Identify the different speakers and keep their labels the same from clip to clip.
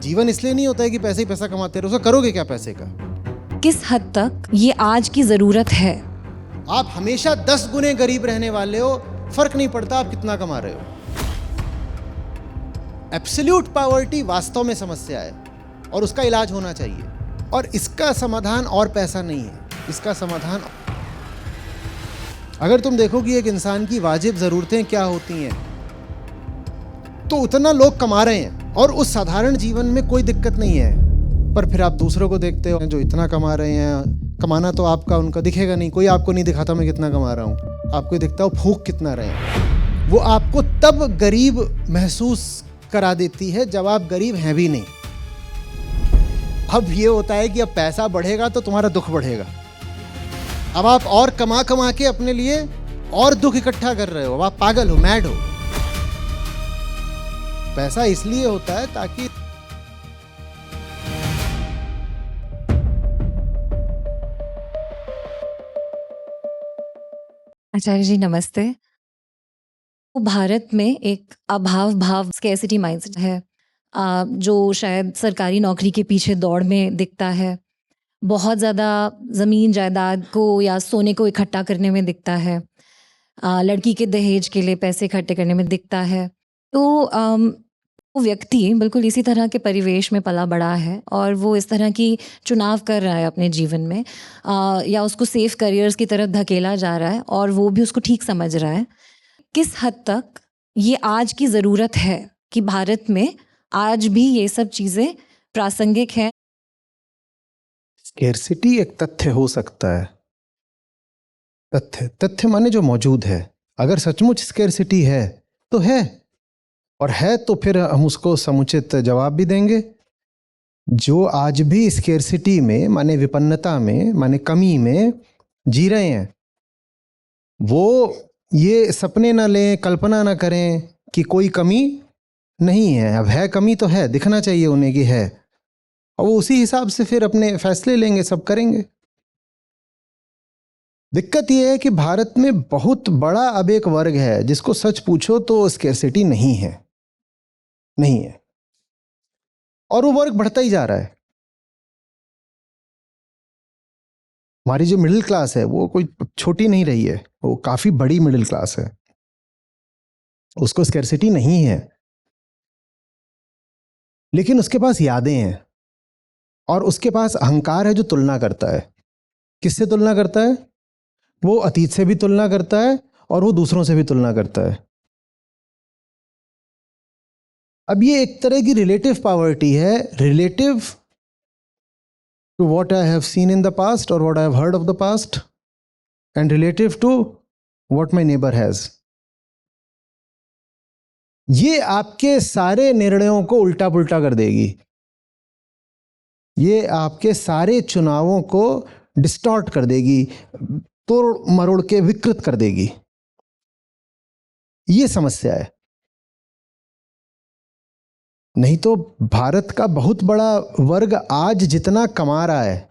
Speaker 1: जीवन इसलिए नहीं होता है कि पैसे ही पैसा कमाते रहो, उसका करोगे क्या पैसे का?
Speaker 2: किस हद तक ये आज की ज़रूरत है?
Speaker 1: आप हमेशा 10 गुने गरीब रहने वाले हो, फर्क नहीं पड़ता आप कितना कमा रहे हो। एब्सोल्यूट पॉवर्टी वास्तव में समस्या है और उसका इलाज होना चाहिए, और इसका समाधान और पैसा नहीं है। इसका समाधान, अगर तुम देखो कि एक इंसान की वाजिब ज़रूरतें क्या होती हैं, तो उतना लोग कमा रहे हैं और उस साधारण जीवन में कोई दिक्कत नहीं है। पर फिर आप दूसरों को देखते हो जो इतना कमा रहे हैं, कमाना तो आपका उनका दिखेगा नहीं, कोई आपको नहीं दिखाता मैं कितना कमा रहा हूँ, आपको दिखता हो फूंक कितना रहे हैं। वो आपको तब गरीब महसूस करा देती है जब आप गरीब हैं भी नहीं। अब ये होता है कि अब पैसा बढ़ेगा तो तुम्हारा दुख बढ़ेगा। अब आप और कमा कमा के अपने लिए और दुख इकट्ठा कर रहे हो, अब आप पागल हो, मैड हो। पैसा इसलिए होता है ताकि
Speaker 2: आचार्य जी नमस्ते। तो भारत में एक अभाव भाव स्कैर्सिटी माइंडसेट है, जो शायद सरकारी नौकरी के पीछे दौड़ में दिखता है, बहुत ज़्यादा ज़मीन जायदाद को या सोने को इकट्ठा करने में दिखता है, लड़की के दहेज के लिए पैसे इकट्ठे करने में दिखता है। तो वो व्यक्ति बिल्कुल इसी तरह के परिवेश में पला बड़ा है और वो इस तरह की चुनाव कर रहा है अपने जीवन में, या उसको सेफ करियर्स की तरफ धकेला जा रहा है और वो भी उसको ठीक समझ रहा है। किस हद तक ये आज की ज़रूरत है कि भारत में आज भी ये सब चीज़ें प्रासंगिक हैं?
Speaker 1: स्केर्सिटी एक तथ्य हो सकता है। तथ्य माने जो मौजूद है। अगर सचमुच स्केर्सिटी है तो है, और है तो फिर हम उसको समुचित जवाब भी देंगे। जो आज भी स्केर्सिटी में माने विपन्नता में माने कमी में जी रहे हैं, वो ये सपने ना लें, कल्पना ना करें कि कोई कमी नहीं है। अब है कमी तो है, दिखना चाहिए उन्हें कि है, और वो उसी हिसाब से फिर अपने फैसले लेंगे, सब करेंगे। दिक्कत यह है कि भारत में बहुत बड़ा अब एक वर्ग है जिसको सच पूछो तो स्केर्सिटी नहीं है, नहीं है, और वो वर्ग बढ़ता ही जा रहा है। हमारी जो मिडिल क्लास है वो कोई छोटी नहीं रही है, वो काफी बड़ी मिडिल क्लास है, उसको स्केर्सिटी नहीं है, लेकिन उसके पास यादें हैं और उसके पास अहंकार है जो तुलना करता है। किससे तुलना करता है? वो अतीत से भी तुलना करता है और वो दूसरों से भी तुलना करता है। अब ये एक तरह की रिलेटिव पॉवर्टी है, relative to what I have seen in the past और what I have heard of the past, and relative to what my neighbour has. ये आपके सारे निर्णयों को उल्टा पुल्टा कर देगी, ये आपके सारे चुनावों को डिस्टॉर्ट कर देगी, तोड़ मरोड़ के विकृत कर देगी। ये समस्या है। नहीं तो भारत का बहुत बड़ा वर्ग आज जितना कमा रहा है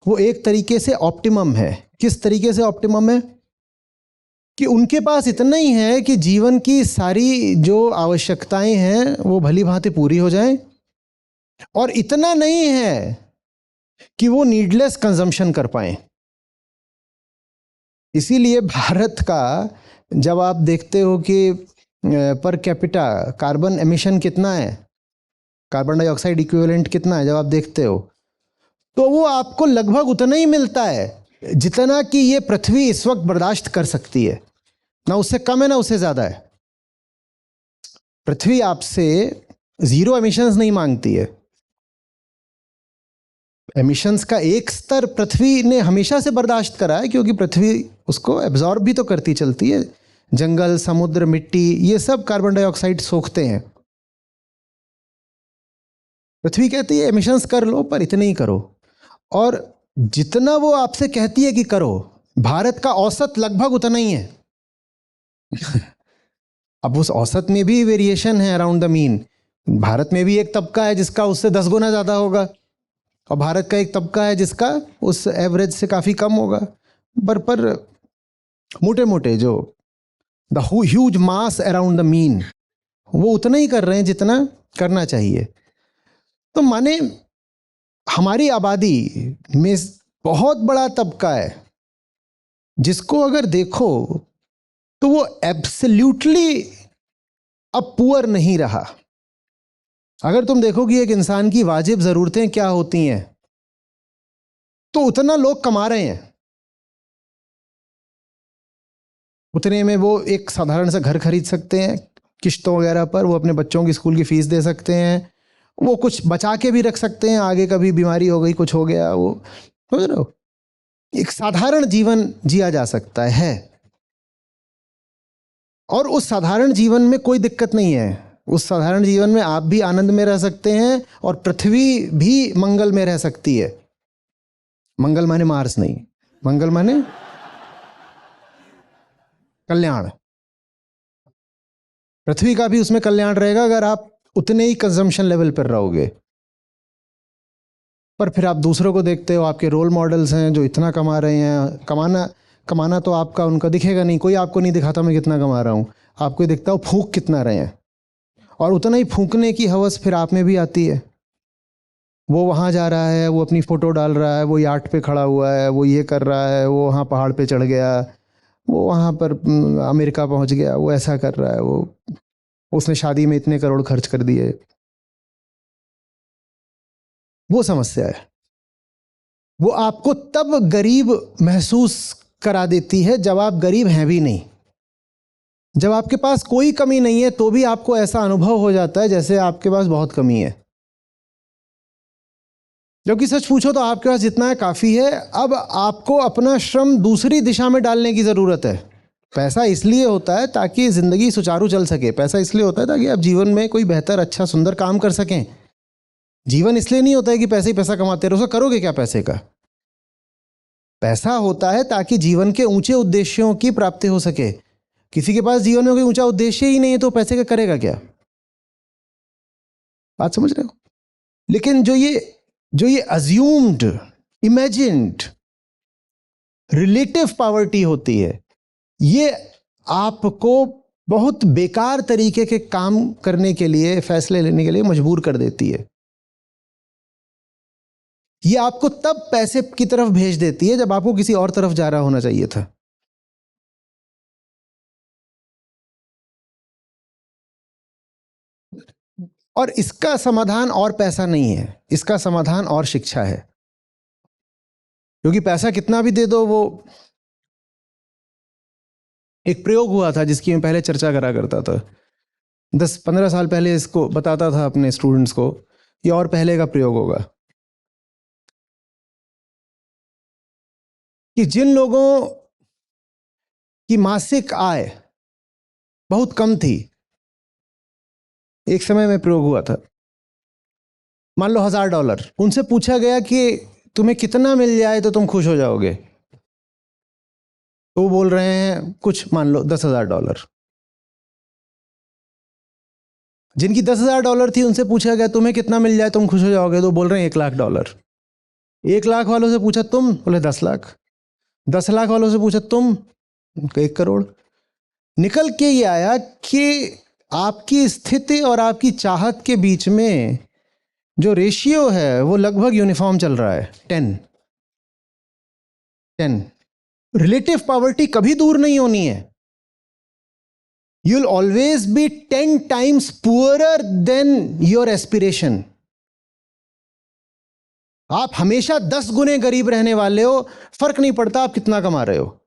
Speaker 1: वो एक तरीके से ऑप्टिमम है। किस तरीके से ऑप्टिमम है? कि उनके पास इतना ही है कि जीवन की सारी जो आवश्यकताएं हैं वो भली भांति पूरी हो जाएं, और इतना नहीं है कि वो नीडलेस कंजम्पशन कर पाए। इसीलिए भारत का जब आप देखते हो कि पर कैपिटा कार्बन एमिशन कितना है, कार्बन डाइऑक्साइड इक्विवेलेंट कितना है, जब आप देखते हो तो वो आपको लगभग उतना ही मिलता है जितना कि ये पृथ्वी इस वक्त बर्दाश्त कर सकती है। ना उससे कम है ना उससे ज्यादा है। पृथ्वी आपसे जीरो एमिशंस नहीं मांगती है। एमिशंस का एक स्तर पृथ्वी ने हमेशा से बर्दाश्त करा है, क्योंकि पृथ्वी उसको एब्जॉर्ब भी तो करती चलती है। जंगल, समुद्र, मिट्टी, ये सब कार्बन डाइऑक्साइड सोखते हैं। पृथ्वी कहती है एमिशंस कर लो पर इतने ही करो, और जितना वो आपसे कहती है कि करो, भारत का औसत लगभग उतना ही है। अब उस औसत में भी वेरिएशन है अराउंड द मीन। भारत में भी एक तबका है जिसका उससे 10 गुना ज्यादा होगा, और भारत का एक तबका है जिसका उस एवरेज से काफी कम होगा। पर मोटे मोटे जो the huge mass around the mean, वो उतना ही कर रहे हैं जितना करना चाहिए। तो माने हमारी आबादी में बहुत बड़ा तबका है जिसको अगर देखो तो वो एब्सोल्युटली अब पुअर नहीं रहा। अगर तुम देखो कि एक इंसान की वाजिब जरूरतें क्या होती हैं तो उतना लोग कमा रहे हैं, उतने में वो एक साधारण सा घर खरीद सकते हैं किश्तों वगैरह पर, वो अपने बच्चों की स्कूल की फीस दे सकते हैं, वो कुछ बचा के भी रख सकते हैं, आगे कभी बीमारी हो गई कुछ हो गया, वो समझ रहे हो, एक साधारण जीवन जिया जा सकता है। और उस साधारण जीवन में कोई दिक्कत नहीं है, उस साधारण जीवन में आप भी आनंद में रह सकते हैं और पृथ्वी भी मंगल में रह सकती है। मंगल माने मार्स नहीं, मंगल माने कल्याण। पृथ्वी का भी उसमें कल्याण रहेगा अगर आप उतने ही कंजम्पशन लेवल पर रहोगे। पर फिर आप दूसरों को देखते हो, आपके रोल मॉडल्स हैं जो इतना कमा रहे हैं, कमाना तो आपका उनका दिखेगा नहीं, कोई आपको नहीं दिखाता मैं कितना कमा रहा हूँ, आपको ही दिखता हो फूंक कितना रहे हैं, और उतना ही फूंकने की हवस फिर आप में भी आती है। वो वहाँ जा रहा है, वो अपनी फ़ोटो डाल रहा है, वो याट पे खड़ा हुआ है, वो ये कर रहा है, वो वहाँ पहाड़ पे चढ़ गया, वो वहाँ पर अमेरिका पहुँच गया, वो ऐसा कर रहा है, वो उसने शादी में इतने करोड़ खर्च कर दिए। वो समस्या है, वो आपको तब गरीब महसूस करा देती है जब आप गरीब हैं भी नहीं। जब आपके पास कोई कमी नहीं है तो भी आपको ऐसा अनुभव हो जाता है जैसे आपके पास बहुत कमी है, जबकि सच पूछो तो आपके पास जितना है काफ़ी है। अब आपको अपना श्रम दूसरी दिशा में डालने की ज़रूरत है। पैसा इसलिए होता है ताकि ज़िंदगी सुचारू चल सके, पैसा इसलिए होता है ताकि आप जीवन में कोई बेहतर अच्छा सुंदर काम कर सकें। जीवन इसलिए नहीं होता है कि पैसे ही पैसा कमाते रहो, उसका करोगे क्या पैसे का। पैसा होता है ताकि जीवन के ऊंचे उद्देश्यों की प्राप्ति हो सके। किसी के पास जीवन में कोई ऊंचा उद्देश्य ही नहीं है तो पैसे का करेगा क्या, बात समझ रहे हो। लेकिन जो ये अज्यूम्ड इमेजिन्ड रिलेटिव पॉवर्टी होती है, ये आपको बहुत बेकार तरीके के काम करने के लिए, फैसले लेने के लिए मजबूर कर देती है। ये आपको तब पैसे की तरफ भेज देती है जब आपको किसी और तरफ जा रहा होना चाहिए था। और इसका समाधान और पैसा नहीं है, इसका समाधान और शिक्षा है। क्योंकि पैसा कितना भी दे दो, वो एक प्रयोग हुआ था जिसकी मैं पहले चर्चा करा करता था, 10-15 साल पहले इसको बताता था अपने स्टूडेंट्स को, ये और पहले का प्रयोग होगा कि जिन लोगों की मासिक आय बहुत कम थी, एक समय में प्रयोग हुआ था, मान लो $1000, उनसे पूछा गया कि तुम्हें कितना मिल जाए तो तुम खुश हो जाओगे, तो वो बोल रहे हैं कुछ मान लो $10,000। जिनकी $10,000 थी उनसे पूछा गया तुम्हें कितना मिल जाए तुम खुश हो जाओगे, तो बोल रहे हैं $1,00,000। 1 लाख वालों से पूछा तुम, बोले 10 लाख। 10 लाख वालों से पूछा तुम, 1 करोड़। निकल के ये आया कि आपकी स्थिति और आपकी चाहत के बीच में जो रेशियो है वो लगभग यूनिफॉर्म चल रहा है, 10। रिलेटिव पॉवर्टी कभी दूर नहीं होनी है। You will always be 10 times poorer than your aspiration. आप हमेशा 10 गुने गरीब रहने वाले हो, फर्क नहीं पड़ता आप कितना कमा रहे हो।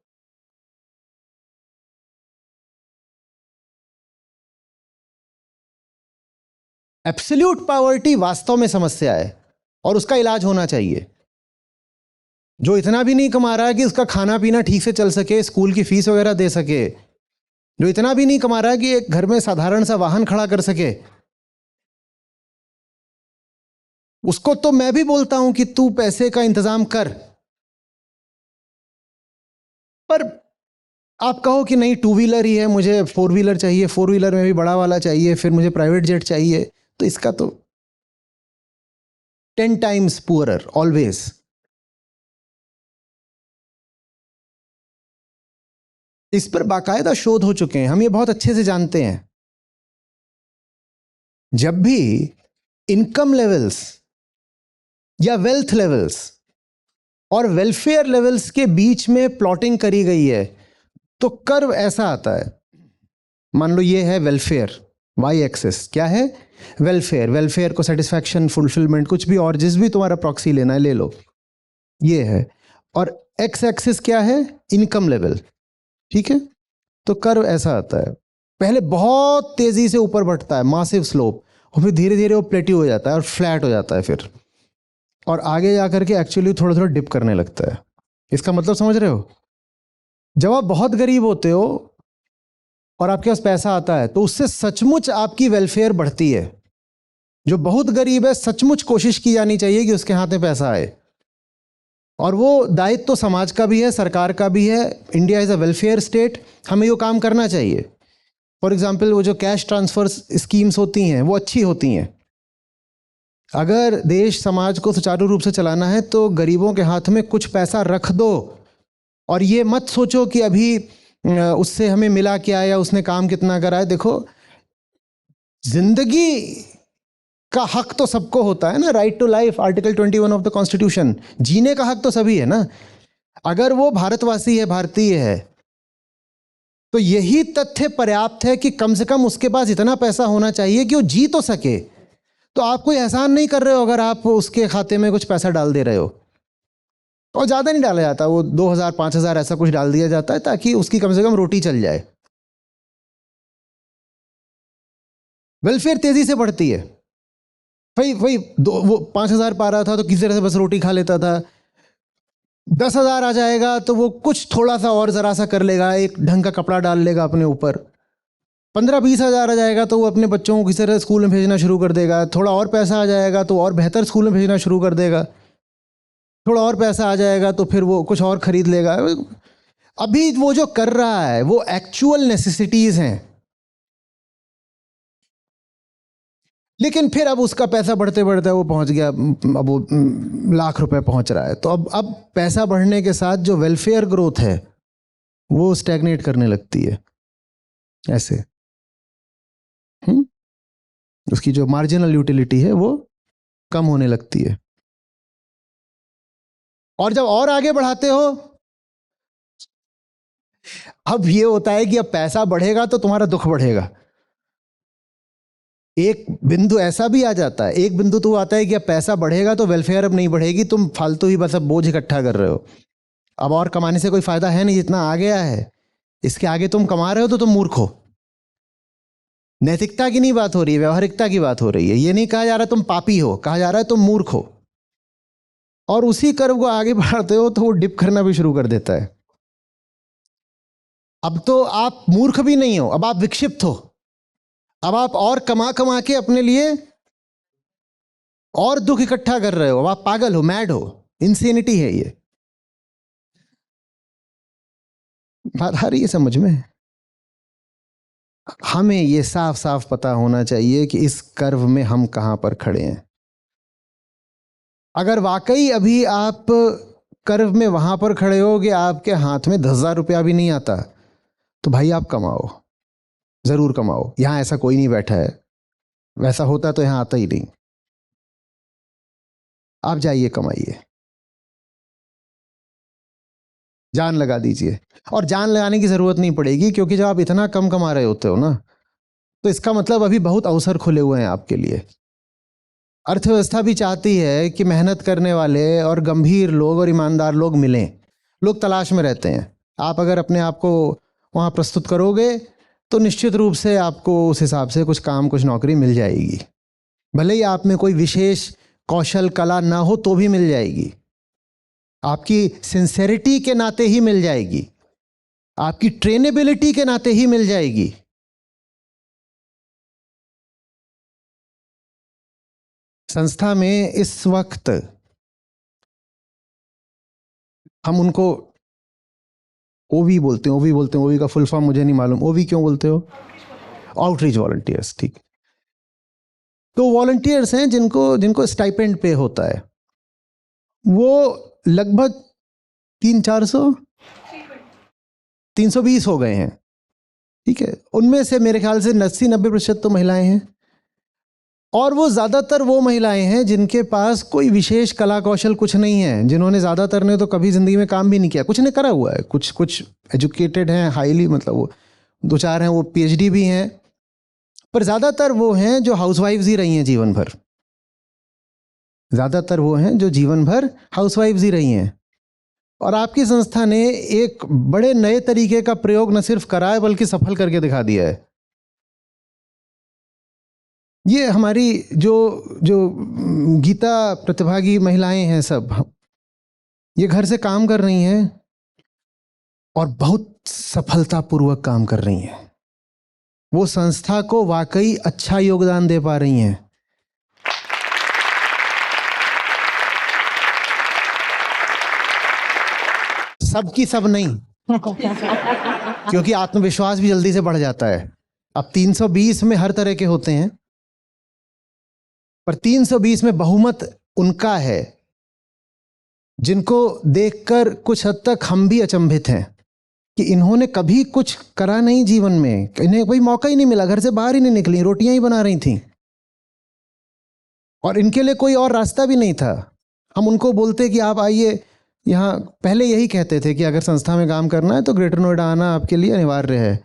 Speaker 1: एब्सोल्यूट पॉवर्टी वास्तव में समस्या है और उसका इलाज होना चाहिए। जो इतना भी नहीं कमा रहा है कि उसका खाना पीना ठीक से चल सके, स्कूल की फीस वगैरह दे सके, जो इतना भी नहीं कमा रहा है कि एक घर में साधारण सा वाहन खड़ा कर सके, उसको तो मैं भी बोलता हूं कि तू पैसे का इंतजाम कर। पर आप कहो कि नहीं 2 व्हीलर ही है, मुझे 4 व्हीलर चाहिए, 4 व्हीलर में भी बड़ा वाला चाहिए, फिर मुझे प्राइवेट जेट चाहिए, तो इसका तो 10 times पुअरर ऑलवेज। इस पर बाकायदा शोध हो चुके हैं, हम ये बहुत अच्छे से जानते हैं। जब भी इनकम लेवल्स या वेल्थ लेवल्स और वेलफेयर लेवल्स के बीच में प्लॉटिंग करी गई है, तो कर्व ऐसा आता है। मान लो ये है वेलफेयर, वाई एक्सिस क्या है? वेलफेयर। वेलफेयर को सेटिस्फैक्शन, फुलफिलमेंट, कुछ भी और जिस भी तुम्हारा प्रॉक्सी लेना है ले लो, ये है। और एक्स एक्सिस क्या है? Income level. ठीक है, तो कर्व ऐसा आता है, पहले बहुत तेजी से ऊपर बढ़ता है, मासिव स्लोप, और फिर धीरे धीरे वो प्लेट्यू हो जाता है और फ्लैट हो जाता है फिर, और आगे जाकर के एक्चुअली थोड़ा थोड़ा डिप करने लगता है। इसका मतलब समझ रहे हो? जब आप बहुत गरीब होते हो और आपके पास पैसा आता है तो उससे सचमुच आपकी वेलफेयर बढ़ती है। जो बहुत गरीब है, सचमुच कोशिश की जानी चाहिए कि उसके हाथ में पैसा आए, और वो दायित्व तो समाज का भी है, सरकार का भी है। India is a welfare state, हमें ये काम करना चाहिए। फॉर एग्जाम्पल, वो जो कैश ट्रांसफर स्कीम्स होती हैं वो अच्छी होती हैं। अगर देश समाज को सुचारू रूप से चलाना है तो गरीबों के हाथ में कुछ पैसा रख दो, और ये मत सोचो कि अभी उससे हमें मिला क्या या उसने काम कितना करा है। देखो, जिंदगी का हक तो सबको होता है ना, right to life, article 21 of the constitution. जीने का हक तो सभी है ना। अगर वो भारतवासी है, भारतीय है, तो यही तथ्य पर्याप्त है कि कम से कम उसके पास इतना पैसा होना चाहिए कि वो जी तो सके। तो आप कोई एहसान नहीं कर रहे हो अगर आप उसके खाते में कुछ पैसा डाल दे रहे हो, और ज़्यादा नहीं डाला जाता, वो 2,000 5,000 ऐसा कुछ डाल दिया जाता है ताकि उसकी कम से कम रोटी चल जाए। वेलफेयर तेजी से बढ़ती है। भाई भाई वो 5,000 पा रहा था तो किसी तरह से बस रोटी खा लेता था। 10,000 आ जाएगा तो वो कुछ थोड़ा सा और ज़रा सा कर लेगा, एक ढंग का कपड़ा डाल लेगा अपने ऊपर। 15-20,000 आ जाएगा तो वो अपने बच्चों को किसी तरह स्कूल में भेजना शुरू कर देगा। थोड़ा और पैसा आ जाएगा तो और बेहतर स्कूल में भेजना शुरू कर देगा। थोड़ा और पैसा आ जाएगा तो फिर वो कुछ और खरीद लेगा। अभी वो जो कर रहा है वो एक्चुअल नेसेसिटीज हैं, लेकिन फिर अब उसका पैसा बढ़ते बढ़ते वो पहुंच गया, अब वो लाख रुपए पहुंच रहा है। तो अब पैसा बढ़ने के साथ जो वेलफेयर ग्रोथ है वो स्टैग्नेट करने लगती है ऐसे। उसकी जो मार्जिनल यूटिलिटी है वो कम होने लगती है। और जब और आगे बढ़ाते हो, अब ये होता है कि अब पैसा बढ़ेगा तो तुम्हारा दुख बढ़ेगा। एक बिंदु ऐसा भी आ जाता है, एक बिंदु तो आता है कि अब पैसा बढ़ेगा तो वेलफेयर अब नहीं बढ़ेगी, तुम फालतू ही बस अब बोझ इकट्ठा कर रहे हो। अब और कमाने से कोई फायदा है नहीं, जितना आ गया है इसके आगे तुम कमा रहे हो तो तुम मूर्ख हो। नैतिकता की नहीं बात हो रही है, व्यवहारिकता की बात हो रही है। ये नहीं कहा जा रहा तुम पापी हो, कहा जा रहा है तुम मूर्ख हो। और उसी कर्व को आगे बढ़ाते हो तो वो डिप करना भी शुरू कर देता है। अब तो आप मूर्ख भी नहीं हो, अब आप विक्षिप्त हो। अब आप और कमा कमा के अपने लिए और दुख इकट्ठा कर रहे हो। अब आप पागल हो, मैड हो, इंसेनिटी है ये। बात आ रही है समझ में? हमें ये साफ साफ पता होना चाहिए कि इस कर्व में हम कहां पर खड़े हैं। अगर वाकई अभी आप कर्व में वहां पर खड़े हो कि आपके हाथ में 10,000 रुपया भी नहीं आता, तो भाई आप कमाओ, जरूर कमाओ। यहां ऐसा कोई नहीं बैठा है, वैसा होता तो यहां आता ही नहीं। आप जाइए, कमाइए, जान लगा दीजिए। और जान लगाने की जरूरत नहीं पड़ेगी, क्योंकि जब आप इतना कम कमा रहे होते हो ना, तो इसका मतलब अभी बहुत अवसर खुले हुए हैं आपके लिए। अर्थव्यवस्था भी चाहती है कि मेहनत करने वाले और गंभीर लोग और ईमानदार लोग मिलें। लोग तलाश में रहते हैं। आप अगर अपने आप को वहाँ प्रस्तुत करोगे तो निश्चित रूप से आपको उस हिसाब से कुछ काम, कुछ नौकरी मिल जाएगी। भले ही आप में कोई विशेष कौशल, कला ना हो तो भी मिल जाएगी। आपकी सिंसेरिटी के नाते ही मिल जाएगी, आपकी ट्रेनेबिलिटी के नाते ही मिल जाएगी। संस्था में इस वक्त हम उनको ओवी बोलते हैं, ओवी का फुल फॉर्म मुझे नहीं मालूम। ओवी क्यों बोलते हो? आउटरीच वॉलंटियर्स, ठीक। तो वॉलंटियर्स हैं जिनको जिनको स्टाइपेंड पे होता है, वो लगभग 320 हो गए हैं। ठीक है, उनमें से मेरे ख्याल से 80-90% तो महिलाएं हैं। और वो ज़्यादातर वो महिलाएं हैं जिनके पास कोई विशेष कला कौशल कुछ नहीं है, जिन्होंने ज़्यादातर ने तो कभी ज़िंदगी में काम भी नहीं किया, कुछ ने करा हुआ है, कुछ कुछ एजुकेटेड हैं हाईली, मतलब वो दो चार हैं वो पीएचडी भी हैं, पर ज़्यादातर वो हैं जो हाउसवाइफ्स ही रही हैं जीवन भर। ज़्यादातर वो हैं जो जीवन भर हाउसवाइफ्स ही रही हैं। और आपकी संस्था ने एक बड़े नए तरीके का प्रयोग न सिर्फ करा है बल्कि सफल करके दिखा दिया है। ये हमारी जो जो गीता प्रतिभागी महिलाएं हैं सब, ये घर से काम कर रही हैं और बहुत सफलतापूर्वक काम कर रही हैं। वो संस्था को वाकई अच्छा योगदान दे पा रही हैं। सबकी सब नहीं, क्योंकि आत्मविश्वास भी जल्दी से बढ़ जाता है। अब 320 में हर तरह के होते हैं, पर 320 में बहुमत उनका है जिनको देखकर कुछ हद तक हम भी अचंभित हैं कि इन्होंने कभी कुछ करा नहीं जीवन में, इन्हें कोई मौका ही नहीं मिला, घर से बाहर ही नहीं निकली, रोटियां ही बना रही थीं और इनके लिए कोई और रास्ता भी नहीं था। हम उनको बोलते कि आप आइए यहाँ, पहले यही कहते थे कि अगर संस्था में काम करना है तो ग्रेटर नोएडा आना आपके लिए अनिवार्य है।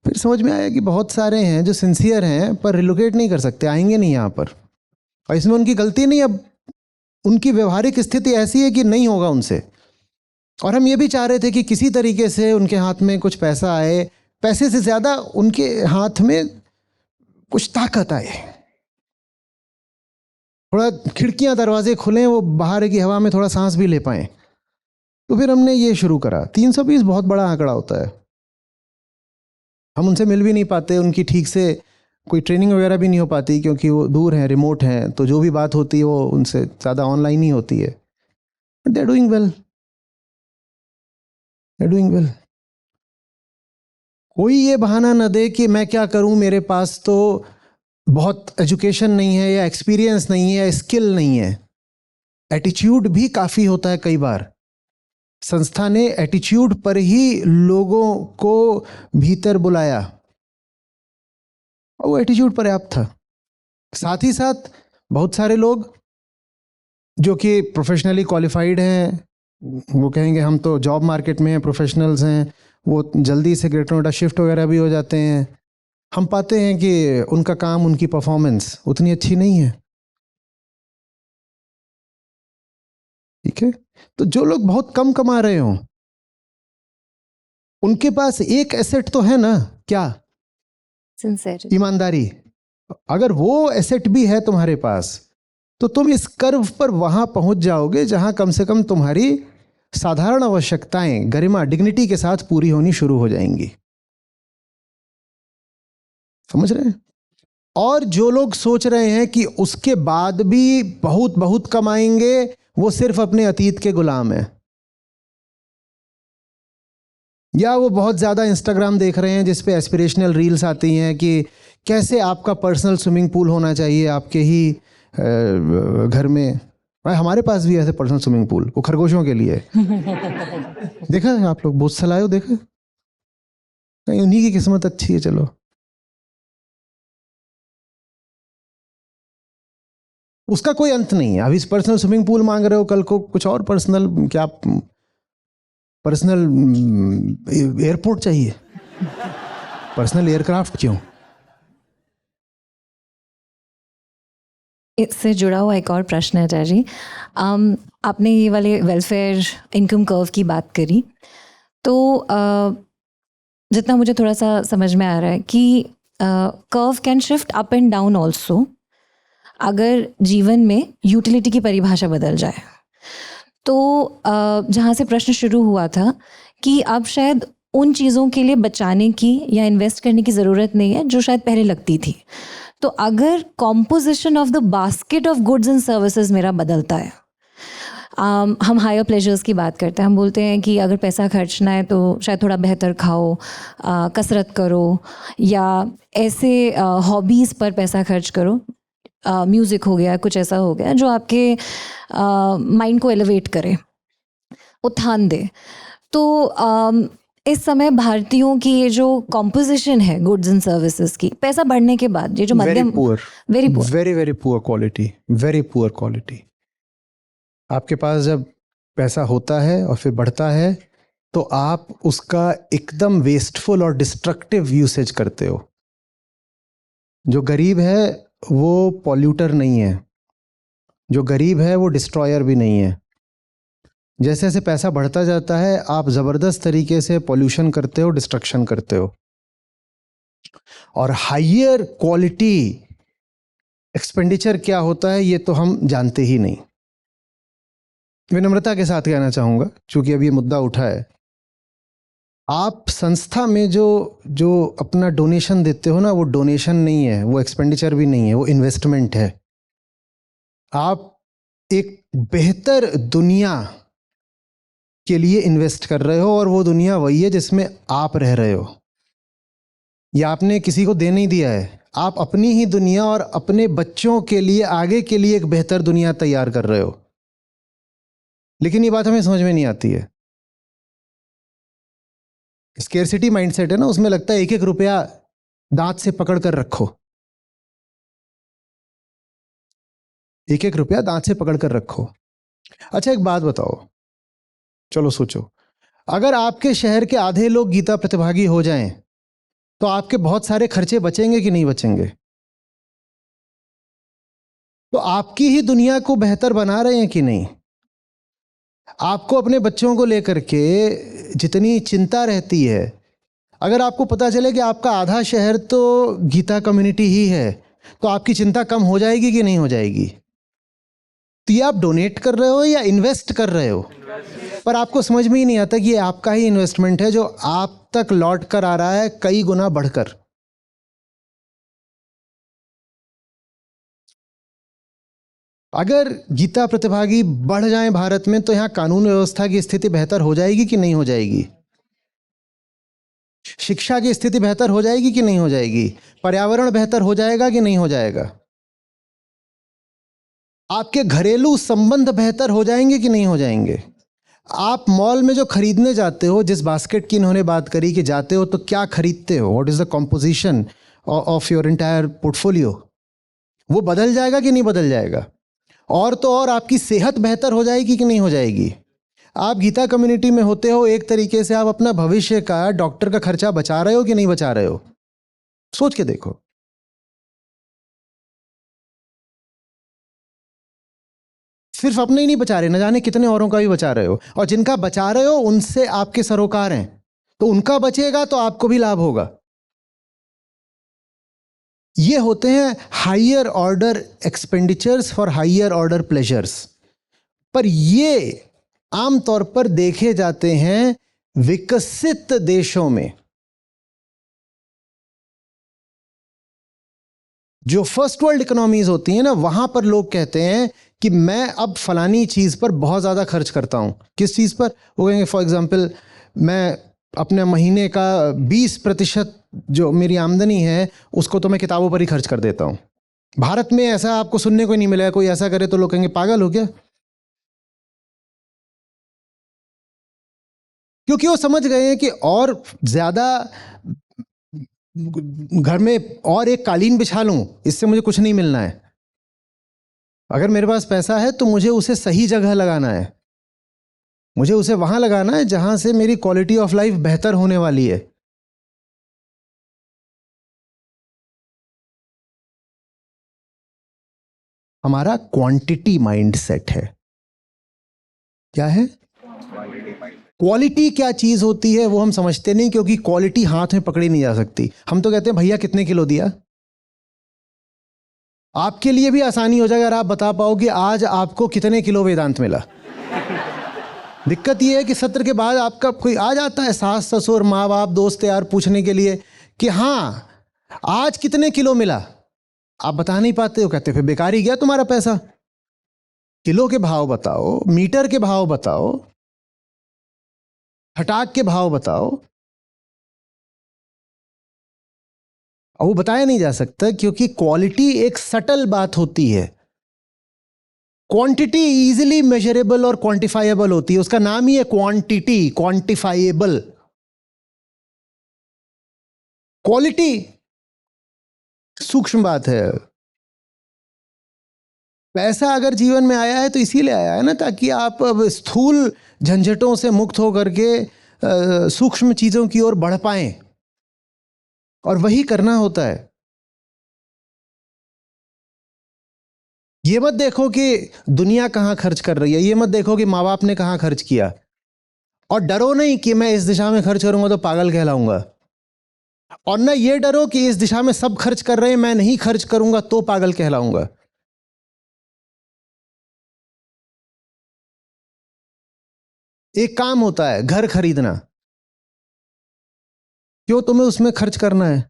Speaker 1: फिर समझ में आया कि बहुत सारे हैं जो सिंसियर हैं पर रिलोकेट नहीं कर सकते, आएंगे नहीं यहाँ पर, और इसमें उनकी गलती नहीं, अब उनकी व्यवहारिक स्थिति ऐसी है कि नहीं होगा उनसे। और हम ये भी चाह रहे थे कि किसी तरीके से उनके हाथ में कुछ पैसा आए, पैसे से ज़्यादा उनके हाथ में कुछ ताकत आए, थोड़ा खिड़कियां दरवाजे खुलें, वो बाहर की हवा में थोड़ा सांस भी ले पाएं। तो फिर हमने ये शुरू करा। 320 बहुत बड़ा आंकड़ा होता है, हम उनसे मिल भी नहीं पाते, उनकी ठीक से कोई ट्रेनिंग वगैरह भी नहीं हो पाती क्योंकि वो दूर हैं, रिमोट हैं, तो जो भी बात होती है वो उनसे ज़्यादा ऑनलाइन ही होती है। They are doing well, they are doing well. कोई ये बहाना न दे कि मैं क्या करूं, मेरे पास तो बहुत एजुकेशन नहीं है या एक्सपीरियंस नहीं है, स्किल नहीं है। एटीट्यूड भी काफ़ी होता है कई बार। संस्था ने एटीट्यूड पर ही लोगों को भीतर बुलाया और वो एटीट्यूड पर्याप्त था। साथ ही साथ बहुत सारे लोग जो कि प्रोफेशनली क्वालिफाइड हैं, वो कहेंगे हम तो जॉब मार्केट में हैं, प्रोफेशनल्स हैं, वो जल्दी से ग्रेटर नोएडा शिफ्ट वगैरह भी हो जाते हैं। हम पाते हैं कि उनका काम, उनकी परफॉर्मेंस उतनी अच्छी नहीं है। ठीक है, तो जो लोग बहुत कम कमा रहे हों उनके पास एक एसेट तो है ना, क्या?
Speaker 2: सिंसेरिटी,
Speaker 1: ईमानदारी। अगर वो एसेट भी है तुम्हारे पास तो तुम इस कर्व पर वहां पहुंच जाओगे जहां कम से कम तुम्हारी साधारण आवश्यकताएं गरिमा, डिग्निटी के साथ पूरी होनी शुरू हो जाएंगी। समझ रहे हैं? और जो लोग सोच रहे हैं कि उसके बाद भी बहुत बहुत कमाएंगे, वो सिर्फ अपने अतीत के गुलाम हैं, या वो बहुत ज़्यादा इंस्टाग्राम देख रहे हैं जिस पे एस्पिरेशनल रील्स आती हैं कि कैसे आपका पर्सनल स्विमिंग पूल होना चाहिए आपके ही घर में। भाई हमारे पास भी ऐसे पर्सनल स्विमिंग पूल, वो खरगोशों के लिए देखा है आप लोग, बहुत सलायो देखा, कहीं उन्हीं की किस्मत अच्छी है। चलो, उसका कोई अंत नहीं है। अभी इस पर्सनल स्विमिंग पूल मांग रहे हो, कल को कुछ और पर्सनल, क्या पर्सनल एयरपोर्ट चाहिए, पर्सनल एयरक्राफ्ट क्यों?
Speaker 2: इससे जुड़ा हुआ एक और प्रश्न है अजय जी। आपने ये वाले वेलफेयर इनकम कर्व की बात करी, तो जितना मुझे थोड़ा सा समझ में आ रहा है कि curve can shift up and down also अगर जीवन में यूटिलिटी की परिभाषा बदल जाए। तो जहाँ से प्रश्न शुरू हुआ था कि अब शायद उन चीज़ों के लिए बचाने की या इन्वेस्ट करने की ज़रूरत नहीं है जो शायद पहले लगती थी। तो अगर composition of the basket of goods and services मेरा बदलता है, हम हायर प्लेजर्स की बात करते हैं, हम बोलते हैं कि अगर पैसा खर्चना है तो शायद थोड़ा बेहतर खाओ, कसरत करो, या ऐसे हॉबीज़ पर पैसा खर्च करो, म्यूज़िक हो गया, कुछ ऐसा हो गया जो आपके माइंड को एलिवेट करे, उत्थान दे। तो इस समय भारतीयों की ये जो कॉम्पोजिशन है गुड्स एंड सर्विसेज की, पैसा बढ़ने के बाद ये जो
Speaker 1: वेरी
Speaker 2: मध्यम,
Speaker 1: poor,
Speaker 2: very poor,
Speaker 1: very very poor quality, very poor quality. आपके पास जब पैसा होता है और फिर बढ़ता है तो आप उसका एकदम वेस्टफुल और डिस्ट्रक्टिव यूसेज करते हो। जो गरीब है वो पॉल्यूटर नहीं है, जो गरीब है वो डिस्ट्रॉयर भी नहीं है। जैसे जैसे पैसा बढ़ता जाता है आप ज़बरदस्त तरीके से पॉल्यूशन करते हो, डिस्ट्रक्शन करते हो। और हाइयर क्वालिटी एक्सपेंडिचर क्या होता है ये तो हम जानते ही नहीं। विनम्रता के साथ कहना चाहूँगा, चूंकि अब ये मुद्दा उठा है, आप संस्था में जो जो अपना डोनेशन देते हो ना, वो डोनेशन नहीं है, वो एक्सपेंडिचर भी नहीं है, वो इन्वेस्टमेंट है। आप एक बेहतर दुनिया के लिए इन्वेस्ट कर रहे हो और वो दुनिया वही है जिसमें आप रह रहे हो। ये आपने किसी को दे नहीं दिया है, आप अपनी ही दुनिया और अपने बच्चों के लिए, आगे के लिए एक बेहतर दुनिया तैयार कर रहे हो। लेकिन ये बात हमें समझ में नहीं आती है। स्केर्सिटी माइंडसेट है ना, उसमें लगता है एक एक रुपया दांत से पकड़ कर रखो, एक एक रुपया दांत से पकड़ कर रखो। अच्छा एक बात बताओ, चलो सोचो, अगर आपके शहर के आधे लोग गीता प्रतिभागी हो जाएं तो आपके बहुत सारे खर्चे बचेंगे कि नहीं बचेंगे? तो आपकी ही दुनिया को बेहतर बना रहे हैं कि नहीं? आपको अपने बच्चों को लेकर के जितनी चिंता रहती है, अगर आपको पता चले कि आपका आधा शहर तो गीता कम्युनिटी ही है, तो आपकी चिंता कम हो जाएगी कि नहीं हो जाएगी? तो ये आप डोनेट कर रहे हो या इन्वेस्ट कर रहे हो? पर आपको समझ में ही नहीं आता कि ये आपका ही इन्वेस्टमेंट है जो आप तक लौट कर आ रहा है कई गुना बढ़कर। अगर गीता प्रतिभागी बढ़ जाएं भारत में तो यहां कानून व्यवस्था की स्थिति बेहतर हो जाएगी कि नहीं हो जाएगी? शिक्षा की स्थिति बेहतर हो जाएगी कि नहीं हो जाएगी? पर्यावरण बेहतर हो जाएगा कि नहीं हो जाएगा? आपके घरेलू संबंध बेहतर हो जाएंगे कि नहीं हो जाएंगे? आप मॉल में जो खरीदने जाते हो, जिस बास्केट की इन्होंने बात करी कि जाते हो तो क्या खरीदते हो, what is the composition of your entire portfolio, वो बदल जाएगा कि नहीं बदल जाएगा? और तो और आपकी सेहत बेहतर हो जाएगी कि नहीं हो जाएगी? आप गीता कम्युनिटी में होते हो, एक तरीके से आप अपना भविष्य का, डॉक्टर का खर्चा बचा रहे हो कि नहीं बचा रहे हो? सोच के देखो। सिर्फ अपने ही नहीं बचा रहे, न जाने कितने औरों का भी बचा रहे हो, और जिनका बचा रहे हो उनसे आपके सरोकार हैं, तो उनका बचेगा तो आपको भी लाभ होगा। ये होते हैं higher order expenditures for higher order pleasures. पर ये आमतौर पर देखे जाते हैं विकसित देशों में। जो फर्स्ट वर्ल्ड इकोनॉमीज होती हैं ना, वहां पर लोग कहते हैं कि मैं अब फलानी चीज पर बहुत ज्यादा खर्च करता हूं। किस चीज पर? वो कहेंगे फॉर एग्जाम्पल, मैं अपने महीने का 20% जो मेरी आमदनी है उसको तो मैं किताबों पर ही खर्च कर देता हूं। भारत में ऐसा आपको सुनने को नहीं मिला है, कोई ऐसा करे तो लोग कहेंगे पागल हो क्या? क्योंकि वो समझ गए हैं कि और ज्यादा घर में और एक कालीन बिछा लूं, इससे मुझे कुछ नहीं मिलना है। अगर मेरे पास पैसा है तो मुझे उसे सही जगह लगाना है, मुझे उसे वहां लगाना है जहां से मेरी क्वालिटी ऑफ लाइफ बेहतर होने वाली है। हमारा क्वांटिटी माइंडसेट है। क्या है? क्वालिटी क्या चीज होती है वो हम समझते नहीं, क्योंकि क्वालिटी हाथ में पकड़ी नहीं जा सकती। हम तो कहते हैं भैया कितने किलो दिया। आपके लिए भी आसानी हो जाएगा अगर आप बता पाओ कि आज आपको कितने किलो वेदांत मिला। दिक्कत यह है कि सत्र के बाद आपका कोई आ जाता है, सास ससुर माँ बाप दोस्त यार, पूछने के लिए कि हाँ आज कितने किलो मिला। आप बता नहीं पाते हो, कहते फिर बेकार ही गया तुम्हारा पैसा। किलो के भाव बताओ, मीटर के भाव बताओ, हटाक के भाव बताओ। और वो बताया नहीं जा सकता क्योंकि क्वालिटी एक सटल बात होती है। क्वांटिटी इजीली मेजरेबल और क्वांटिफाइबल होती है, उसका नाम ही है क्वांटिटी, क्वांटिफाइबल। क्वालिटी सूक्ष्म बात है। पैसा अगर जीवन में आया है तो इसीलिए आया है ना, ताकि आप अब स्थूल झंझटों से मुक्त होकर के सूक्ष्म चीजों की ओर बढ़ पाएं, और वही करना होता है। ये मत देखो कि दुनिया कहाँ खर्च कर रही है, ये मत देखो कि माँ बाप ने कहाँ खर्च किया, और डरो नहीं कि मैं इस दिशा में खर्च करूंगा तो पागल कहलाऊंगा, और न ये डरो कि इस दिशा में सब खर्च कर रहे हैं, मैं नहीं खर्च करूंगा तो पागल कहलाऊंगा। एक काम होता है घर खरीदना, क्यों तुम्हें उसमें खर्च करना है?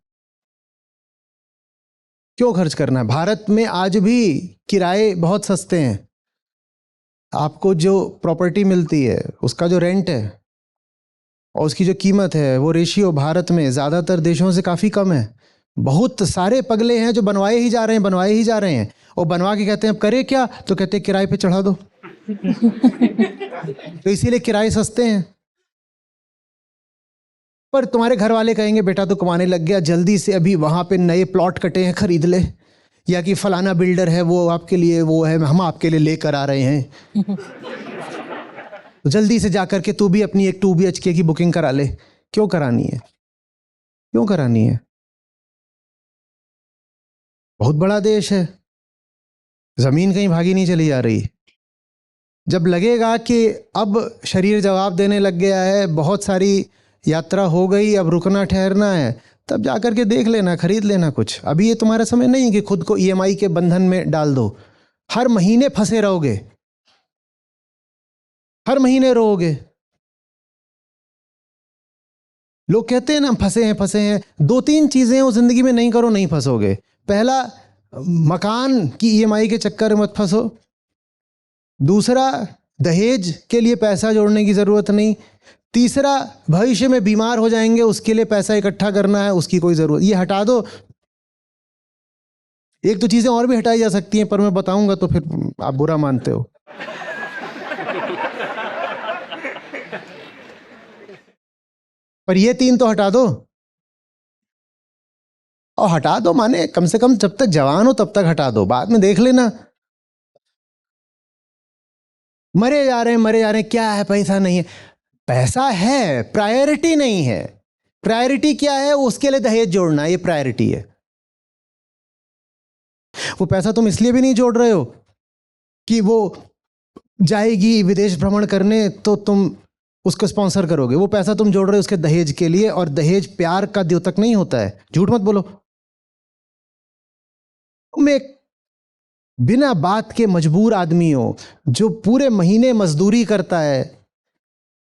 Speaker 1: क्यों खर्च करना है? भारत में आज भी किराए बहुत सस्ते हैं। आपको जो प्रॉपर्टी मिलती है उसका जो रेंट है और उसकी जो कीमत है, वो रेशियो भारत में ज़्यादातर देशों से काफ़ी कम है। बहुत सारे पगले हैं जो बनवाए ही जा रहे हैं, बनवाए ही जा रहे हैं, और बनवा के कहते हैं अब करें क्या, तो कहते हैं किराए पे चढ़ा दो। तो इसीलिए किराए सस्ते हैं। पर तुम्हारे घर वाले कहेंगे बेटा तो कमाने लग गया, जल्दी से अभी वहां पे नए प्लॉट कटे हैं खरीद ले, या कि फलाना बिल्डर है वो आपके लिए वो है, हम आपके लिए लेकर आ रहे हैं, तो जल्दी से जाकर के तू भी अपनी एक 2 BHK की बुकिंग करा ले। क्यों करानी है? क्यों करानी है? बहुत बड़ा देश है, जमीन कहीं भागी नहीं चली जा रही। जब लगेगा कि अब शरीर जवाब देने लग गया है, बहुत सारी यात्रा हो गई, अब रुकना ठहरना है, तब जाकर के देख लेना, खरीद लेना कुछ। अभी ये तुम्हारा समय नहीं है कि खुद को EMI के बंधन में डाल दो। हर महीने फंसे रहोगे, हर महीने रोओगे। लोग कहते हैं ना फंसे हैं फंसे हैं, 2-3 चीजें वो जिंदगी में नहीं करो नहीं फंसोगे। पहला, मकान की EMI के चक्कर में मत फंसो। दूसरा, दहेज के लिए पैसा जोड़ने की जरूरत नहीं। तीसरा, भविष्य में बीमार हो जाएंगे उसके लिए पैसा इकट्ठा करना है, उसकी कोई जरूरत, ये हटा दो। एक तो चीजें और भी हटाई जा सकती हैं, पर मैं बताऊंगा तो फिर आप बुरा मानते हो। पर ये 3 तो हटा दो, और हटा दो माने कम से कम जब तक जवान हो तब तक हटा दो, बाद में देख लेना। मरे जा रहे हैं मरे जा रहे हैं, क्या है, पैसा नहीं है। पैसा है, प्रायोरिटी नहीं है। प्रायोरिटी क्या है? उसके लिए दहेज जोड़ना, ये प्रायोरिटी है। वो पैसा तुम इसलिए भी नहीं जोड़ रहे हो कि वो जाएगी विदेश भ्रमण करने तो तुम उसको स्पॉन्सर करोगे। वो पैसा तुम जोड़ रहे हो उसके दहेज के लिए, और दहेज प्यार का द्योतक नहीं होता है, झूठ मत बोलो। तुम एक बिना बात के मजबूर आदमी हो जो पूरे महीने मजदूरी करता है,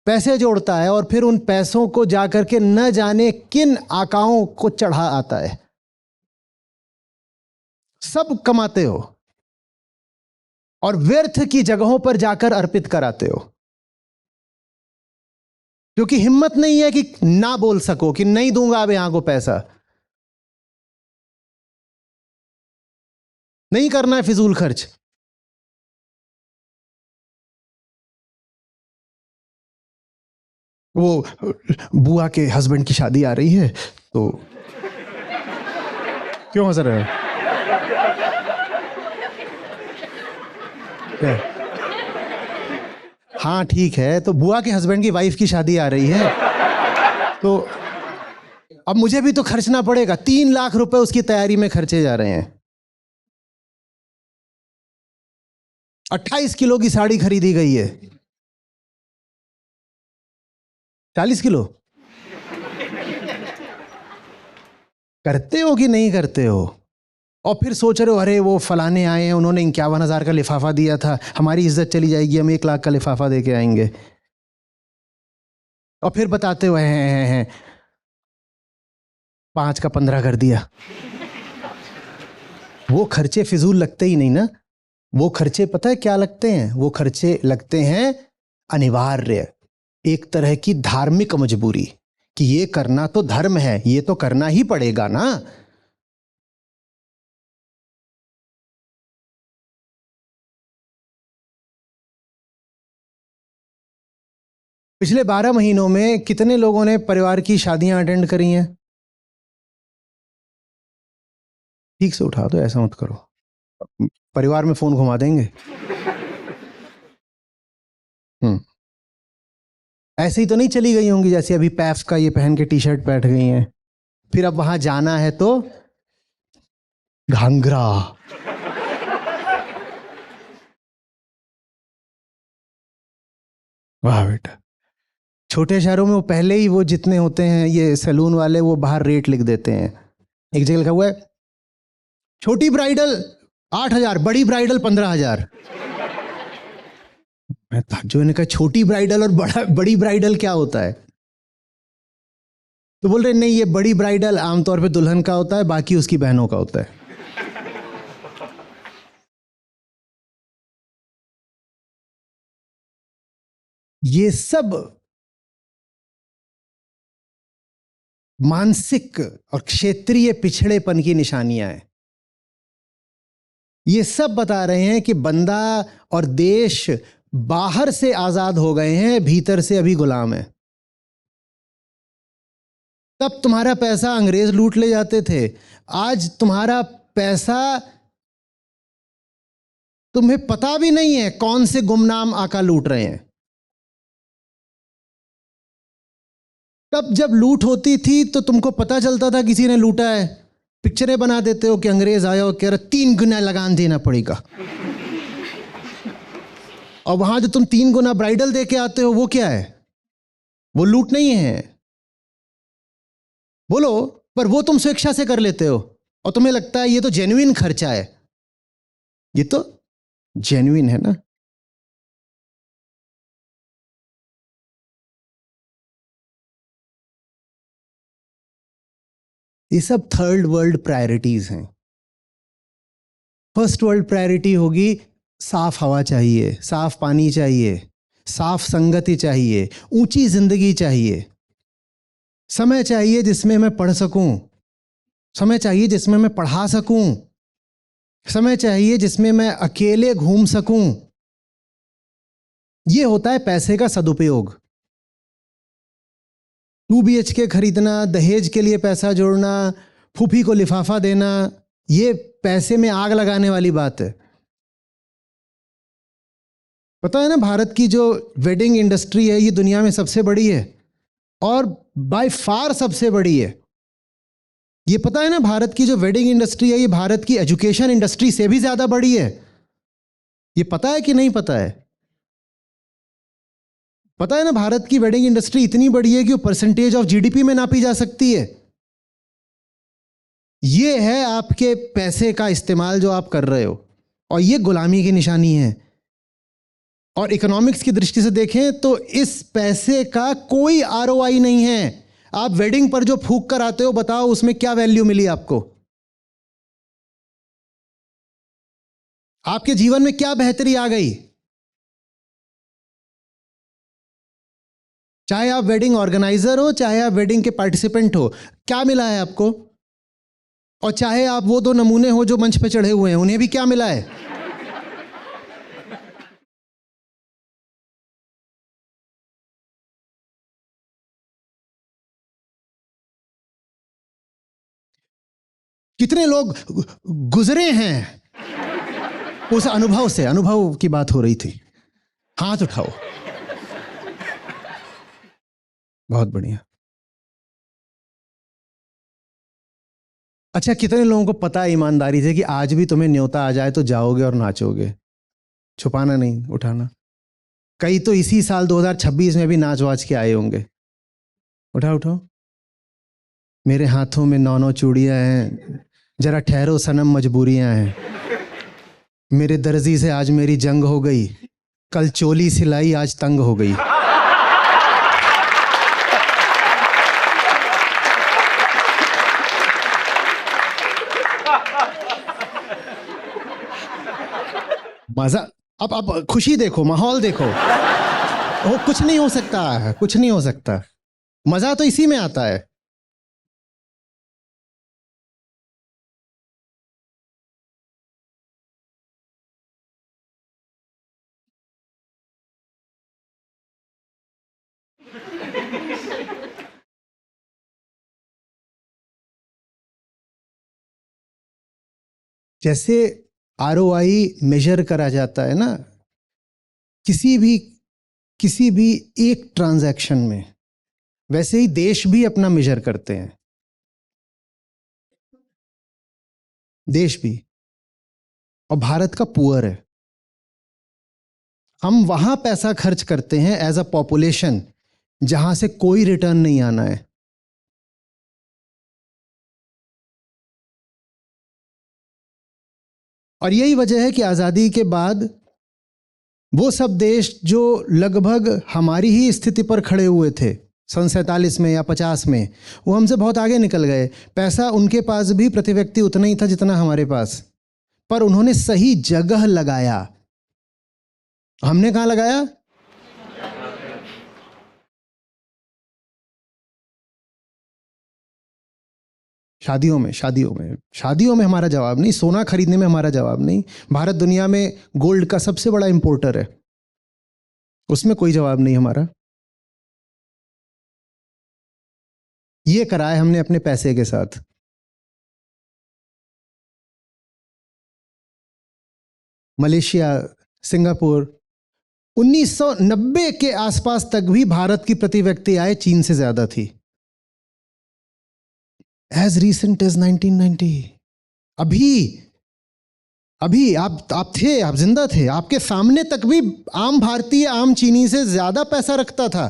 Speaker 1: पैसे जोड़ता है, और फिर उन पैसों को जाकर के न जाने किन आकाओं को चढ़ा आता है। सब कमाते हो और व्यर्थ की जगहों पर जाकर अर्पित कराते हो, क्योंकि हिम्मत नहीं है कि ना बोल सको कि नहीं दूंगा अब यहां को पैसा। नहीं करना है फिजूल खर्च। वो बुआ के हस्बैंड की शादी आ रही है तो क्यों हंस रहे हो? क्या? हाँ ठीक है, तो बुआ के हस्बैंड की वाइफ की शादी आ रही है, तो अब मुझे भी तो खर्चना पड़ेगा। 3 लाख रुपए उसकी तैयारी में खर्चे जा रहे हैं। 28 किलो की साड़ी खरीदी गई है। 40 किलो करते हो कि नहीं करते हो? और फिर सोच रहे हो अरे वो फलाने आए हैं, उन्होंने 51,000 का लिफाफा दिया था, हमारी इज्जत चली जाएगी, हम 1 लाख का लिफाफा दे के आएंगे। और फिर बताते हो हैं 5 का 15 कर दिया। वो खर्चे फिजूल लगते ही नहीं ना। वो खर्चे पता है क्या लगते हैं? वो खर्चे लगते हैं अनिवार्य, एक तरह की धार्मिक मजबूरी, कि ये करना तो धर्म है, ये तो करना ही पड़ेगा ना। पिछले 12 महीनों में कितने लोगों ने परिवार की शादियां अटेंड करी हैं? ठीक से उठा दो, ऐसा मत करो। परिवार में फोन घुमा देंगे। हम्म। ऐसे ही तो नहीं चली गई होंगी जैसे अभी पैफ का ये पहन के टी शर्ट बैठ गई हैं, फिर अब वहां जाना है तो घाघरा। वाह बेटा। छोटे शहरों में वो पहले ही वो जितने होते हैं ये सैलून वाले, वो बाहर रेट लिख देते हैं। एक जगह लिखा हुआ है छोटी ब्राइडल 8,000, बड़ी ब्राइडल 15,000। मैं ताज्जुब ने कहा छोटी ब्राइडल और बड़ी ब्राइडल क्या होता है? तो बोल रहे नहीं, ये बड़ी ब्राइडल आमतौर पे दुल्हन का होता है, बाकी उसकी बहनों का होता है। ये सब मानसिक और क्षेत्रीय पिछड़ेपन की निशानियां हैं। ये सब बता रहे हैं कि बंदा और देश बाहर से आजाद हो गए हैं, भीतर से अभी गुलाम है। तब तुम्हारा पैसा अंग्रेज लूट ले जाते थे, आज तुम्हारा पैसा तुम्हें पता भी नहीं है कौन से गुमनाम आका लूट रहे हैं। तब जब लूट होती थी तो तुमको पता चलता था किसी ने लूटा है, पिक्चरें बना देते हो कि अंग्रेज आया और कह रहा 3 गुना लगान देना पड़ेगा। और वहां जो तुम 3 गुना ब्राइडल दे के आते हो वो क्या है? वो लूट नहीं है। बोलो, पर वो तुम स्वेच्छा से कर लेते हो और तुम्हें लगता है ये तो जेन्युइन खर्चा है। ये तो जेन्युइन है ना। ये सब थर्ड वर्ल्ड प्रायोरिटीज हैं। फर्स्ट वर्ल्ड प्रायोरिटी होगी साफ हवा चाहिए, साफ पानी चाहिए, साफ संगति चाहिए, ऊंची जिंदगी चाहिए, समय चाहिए जिसमें मैं पढ़ सकूं, समय चाहिए जिसमें मैं पढ़ा सकूं, समय चाहिए जिसमें मैं अकेले घूम सकूं। यह होता है पैसे का सदुपयोग। 2 BHK खरीदना, दहेज के लिए पैसा जोड़ना, फूफी को लिफाफा देना, ये पैसे में आग लगाने वाली बात है। पता है ना, भारत की जो वेडिंग इंडस्ट्री है ये दुनिया में सबसे बड़ी है और बाय फार सबसे बड़ी है। ये पता है ना, भारत की जो वेडिंग इंडस्ट्री है ये भारत की एजुकेशन इंडस्ट्री से भी ज्यादा बड़ी है। ये पता है कि नहीं पता है? पता है ना, भारत की वेडिंग इंडस्ट्री इतनी बड़ी है कि वो परसेंटेज ऑफ जीडीपी में नापी जा सकती है। ये है आपके पैसे का इस्तेमाल जो आप कर रहे हो, और ये गुलामी की निशानी है। और इकोनॉमिक्स की दृष्टि से देखें तो इस पैसे का कोई आरओआई नहीं है। आप वेडिंग पर जो फूंक कर आते हो, बताओ उसमें क्या वैल्यू मिली आपको? आपके जीवन में क्या बेहतरी आ गई? चाहे आप वेडिंग ऑर्गेनाइजर हो, चाहे आप वेडिंग के पार्टिसिपेंट हो, क्या मिला है आपको? और चाहे आप वो 2 नमूने हो जो मंच पे चढ़े हुए हैं, उन्हें भी क्या मिला है? कितने लोग गुजरे हैं उस अनुभव से? अनुभव की बात हो रही थी, हाथ उठाओ। बहुत बढ़िया। अच्छा, कितने लोगों को पता है ईमानदारी से कि आज भी तुम्हें न्योता आ जाए तो जाओगे और नाचोगे? छुपाना नहीं, उठाना। कई तो इसी साल 2026 में भी नाच वाच के आए होंगे। उठाओ उठाओ। मेरे हाथों में 9 चूड़ियां हैं, जरा ठहरो सनम मजबूरियां हैं। मेरे दर्जी से आज मेरी जंग हो गई, कल चोली सिलाई आज तंग हो गई। मजा। अब खुशी देखो, माहौल देखो। कुछ नहीं हो सकता है, कुछ नहीं हो सकता। मजा तो इसी में आता है। जैसे आरओआई मेजर करा जाता है ना किसी भी एक ट्रांजैक्शन में, वैसे ही देश भी अपना मेजर करते हैं, देश भी। और भारत का पुअर है, हम वहां पैसा खर्च करते हैं एज अ पॉपुलेशन जहां से कोई रिटर्न नहीं आना है। और यही वजह है कि आजादी के बाद वो सब देश जो लगभग हमारी ही स्थिति पर खड़े हुए थे सन 47 में या 50 में, वो हमसे बहुत आगे निकल गए। पैसा उनके पास भी प्रति व्यक्ति उतना ही था जितना हमारे पास, पर उन्होंने सही जगह लगाया। हमने कहां लगाया? शादियों में हमारा जवाब नहीं, सोना खरीदने में हमारा जवाब नहीं। भारत दुनिया में गोल्ड का सबसे बड़ा इंपोर्टर है, उसमें कोई जवाब नहीं हमारा। ये कराया हमने अपने पैसे के साथ। मलेशिया, सिंगापुर, 1990 के आसपास तक भी भारत की प्रति व्यक्ति आय चीन से ज्यादा थी। As recent as 1990। अभी आप जिंदा थे, आपके सामने तक भी आम भारतीय आम चीनी से ज्यादा पैसा रखता था।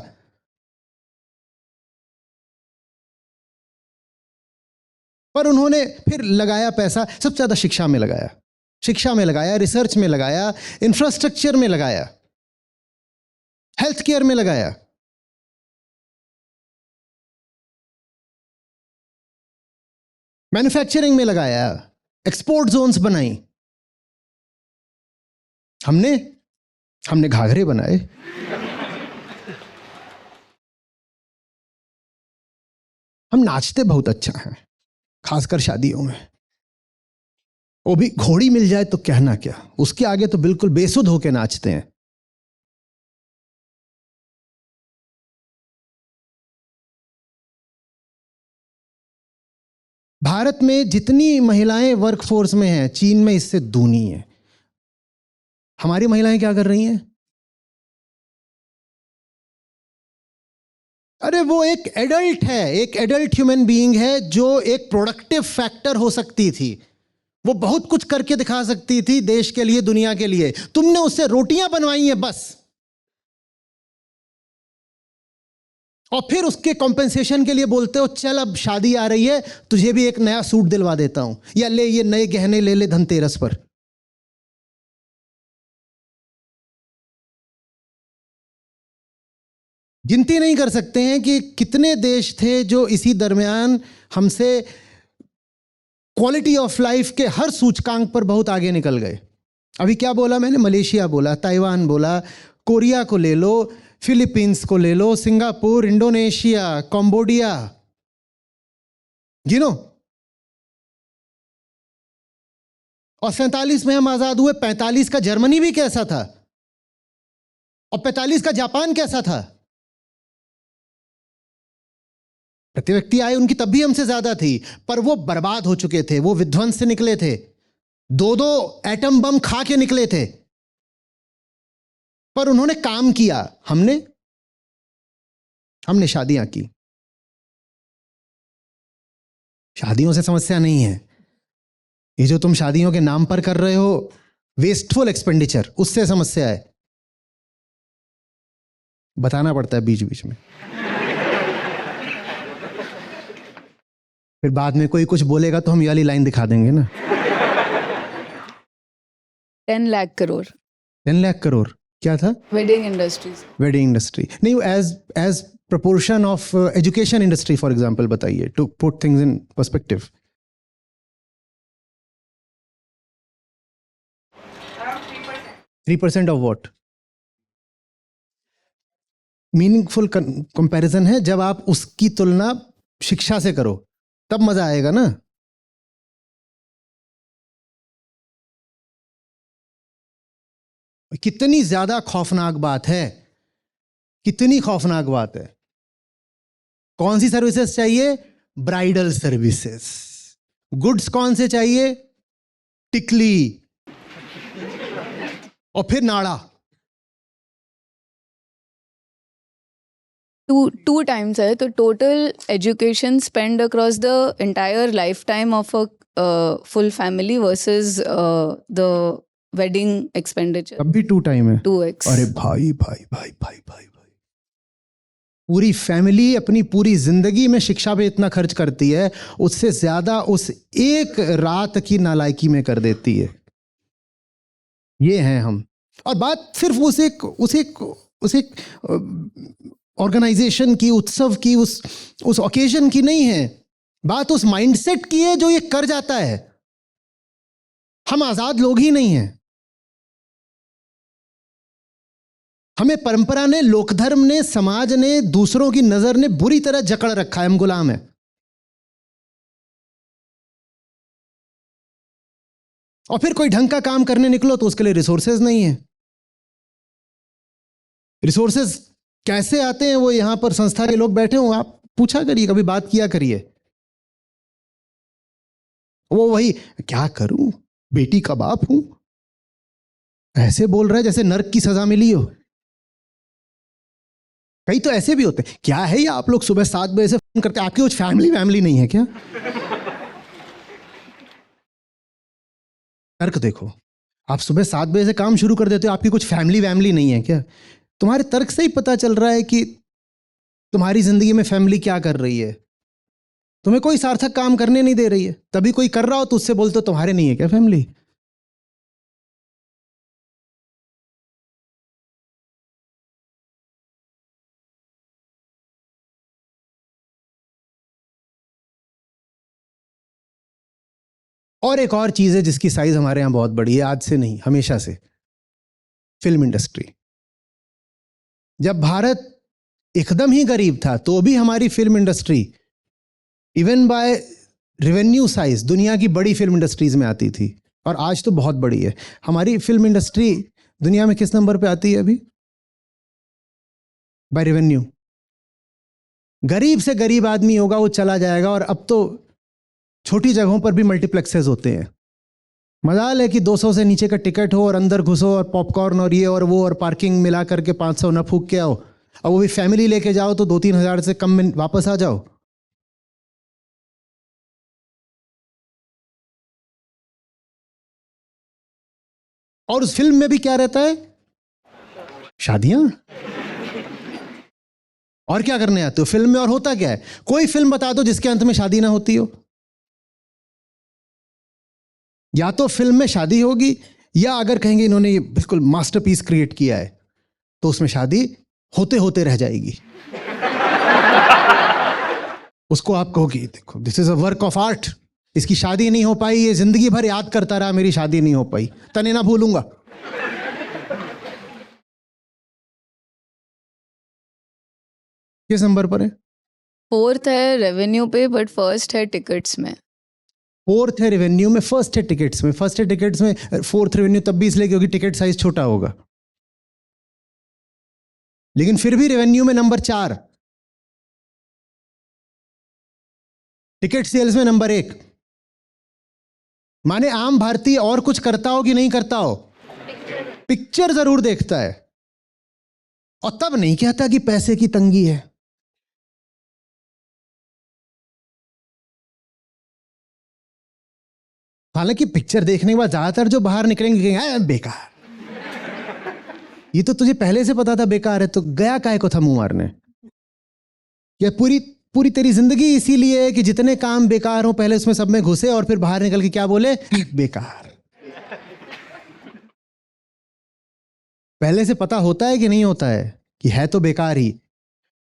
Speaker 1: पर उन्होंने फिर लगाया पैसा, सबसे ज्यादा शिक्षा में लगाया, रिसर्च में लगाया, इंफ्रास्ट्रक्चर में लगाया, हेल्थ केयर में लगाया। मैन्युफैक्चरिंग में लगाया, एक्सपोर्ट जोन्स बनाई। हमने घाघरे बनाए। हम नाचते बहुत अच्छा हैं, खासकर शादियों में। वो भी घोड़ी मिल जाए तो कहना क्या, उसके आगे तो बिल्कुल बेसुध होके नाचते हैं। भारत में जितनी महिलाएं वर्कफोर्स में हैं, चीन में इससे दूनी है। हमारी महिलाएं क्या कर रही हैं? अरे वो एक एडल्ट है, एक एडल्ट ह्यूमन बीइंग है जो एक प्रोडक्टिव फैक्टर हो सकती थी। वो बहुत कुछ करके दिखा सकती थी देश के लिए, दुनिया के लिए। तुमने उससे रोटियां बनवाई हैं बस, और फिर उसके कॉम्पेंसेशन के लिए बोलते हो चल अब शादी आ रही है, तुझे भी एक नया सूट दिलवा देता हूं, या ले ये नए गहने ले धनतेरस पर। गिनती नहीं कर सकते हैं कि कितने देश थे जो इसी दरमियान हमसे क्वालिटी ऑफ लाइफ के हर सूचकांक पर बहुत आगे निकल गए। अभी क्या बोला मैंने? मलेशिया बोला, ताइवान बोला, कोरिया को ले लो, फिलीपींस को ले लो, सिंगापुर, इंडोनेशिया, कंबोडिया, गिनो। और 47 में हम आजाद हुए, 45 का जर्मनी भी कैसा था, और 45 का जापान कैसा था? प्रति व्यक्ति आय उनकी तब भी हमसे ज्यादा थी, पर वो बर्बाद हो चुके थे, वो विध्वंस से निकले थे, 2-2 एटम बम खा के निकले थे। पर उन्होंने काम किया, हमने शादियां की। शादियों से समस्या नहीं है, ये जो तुम शादियों के नाम पर कर रहे हो वेस्टफुल एक्सपेंडिचर, उससे समस्या है। बताना पड़ता है बीच बीच में, फिर बाद में कोई कुछ बोलेगा तो हम ये वाली लाइन दिखा देंगे ना।
Speaker 3: 10 लाख करोड़
Speaker 1: 10 लाख करोड़ क्या था?
Speaker 3: वेडिंग इंडस्ट्री
Speaker 1: नहीं, as proportion of education industry for example बताइए, to put things in perspective. Around 3% of what? Meaningful comparison है जब आप उसकी तुलना शिक्षा से करो, तब मजा आएगा ना। कितनी ज्यादा खौफनाक बात है, कितनी खौफनाक बात है। कौन सी सर्विसेज चाहिए? Bridal services. गुड्स कौन से चाहिए? टिकली और फिर नाड़ा।
Speaker 3: Two times है तो total education spent across the entire lifetime of a full family versus the wedding expenditure
Speaker 1: अब भी 2 टाइम है।
Speaker 3: 2x.
Speaker 1: अरे भाई भाई भाई भाई भाई भाई, पूरी फैमिली अपनी पूरी जिंदगी में शिक्षा पे इतना खर्च करती है, उससे ज्यादा उस एक रात की नालायकी में कर देती है। ये हैं हम। और बात सिर्फ उस एक ऑर्गेनाइजेशन की, उत्सव की, उस ओकेजन की नहीं है। बात उस माइंडसेट की है जो ये कर जाता है। हम आजाद लोग ही नहीं हैं। हमें परंपरा ने, लोकधर्म ने, समाज ने, दूसरों की नजर ने बुरी तरह जकड़ रखा है। हम गुलाम हैं। और फिर कोई ढंग का काम करने निकलो तो उसके लिए रिसोर्सेज नहीं है। रिसोर्सेज कैसे आते हैं वो यहां पर संस्था के लोग बैठे हो, आप पूछा करिए, कभी बात किया करिए। वो वही, क्या करूं, बेटी का बाप हूं, ऐसे बोल रहा है जैसे नर्क की सजा मिली हो। कई तो ऐसे भी होते हैं, क्या है ये आप लोग सुबह 7 बजे से फोन करते हैं, आपकी कुछ फैमिली नहीं है क्या? तर्क देखो, आप सुबह 7 बजे से काम शुरू कर देते हो, आपकी कुछ फैमिली नहीं है क्या? तुम्हारे तर्क से ही पता चल रहा है कि तुम्हारी जिंदगी में फैमिली क्या कर रही है। तुम्हें कोई सार्थक काम करने नहीं दे रही है, तभी कोई कर रहा हो तो उससे बोलते हो तुम्हारे नहीं है क्या फैमिली। और एक और चीज है जिसकी साइज हमारे यहां बहुत बड़ी है, आज से नहीं हमेशा से, फिल्म इंडस्ट्री। जब भारत एकदम ही गरीब था तो भी हमारी film industry even by revenue size दुनिया की बड़ी फिल्म इंडस्ट्रीज में आती थी, और आज तो बहुत बड़ी है। हमारी फिल्म इंडस्ट्री दुनिया में किस नंबर पे आती है अभी बाय रेवेन्यू? गरीब से गरीब आदमी होगा वो चला जाएगा, और अब तो छोटी जगहों पर भी मल्टीप्लेक्सेस होते हैं। मजाल है कि 200 से नीचे का टिकट हो और अंदर घुसो और पॉपकॉर्न और ये और वो और पार्किंग मिला करके 500 न फूक के आओ, और वो भी फैमिली लेके जाओ तो 2-3 हज़ार से कम में वापस आ जाओ। और उस फिल्म में भी क्या रहता है? शादियां। और क्या करने आते हो फिल्म में? और होता क्या है? कोई फिल्म बता दो जिसके अंत में शादी ना होती हो। या तो फिल्म में शादी होगी, या अगर कहेंगे इन्होंने ये बिल्कुल मास्टरपीस क्रिएट किया है तो उसमें शादी होते होते रह जाएगी। उसको आप कहोगे देखो this is a work of art, इसकी शादी नहीं हो पाई, ये जिंदगी भर याद करता रहा मेरी शादी नहीं हो पाई, तने ना भूलूंगा। किस नंबर पर है?
Speaker 3: 4th है रेवेन्यू पे बट फर्स्ट है टिकट्स में।
Speaker 1: 4th है रेवेन्यू में, फर्स्ट है टिकट्स में। फर्स्ट है टिकट्स में, 4th रेवेन्यू तब भी इसलिए क्योंकि टिकट साइज छोटा होगा। लेकिन फिर भी रेवेन्यू में नंबर 4, टिकट सेल्स में नंबर 1। माने आम भारतीय और कुछ करता हो कि नहीं करता हो, पिक्चर जरूर देखता है, और तब नहीं कहता कि पैसे की तंगी है। हालांकि पिक्चर देखने के बाद ज्यादातर जो बाहर निकलेंगे कहेंगे बेकार, ये तो तुझे पहले से पता था बेकार है, तो गया काहे को था मुंह मारने। या पूरी तेरी जिंदगी इसीलिए है कि जितने काम बेकार हो पहले उसमें सब में घुसे और फिर बाहर निकल के क्या बोले, बेकार। पहले से पता होता है कि नहीं होता है कि है तो बेकार ही,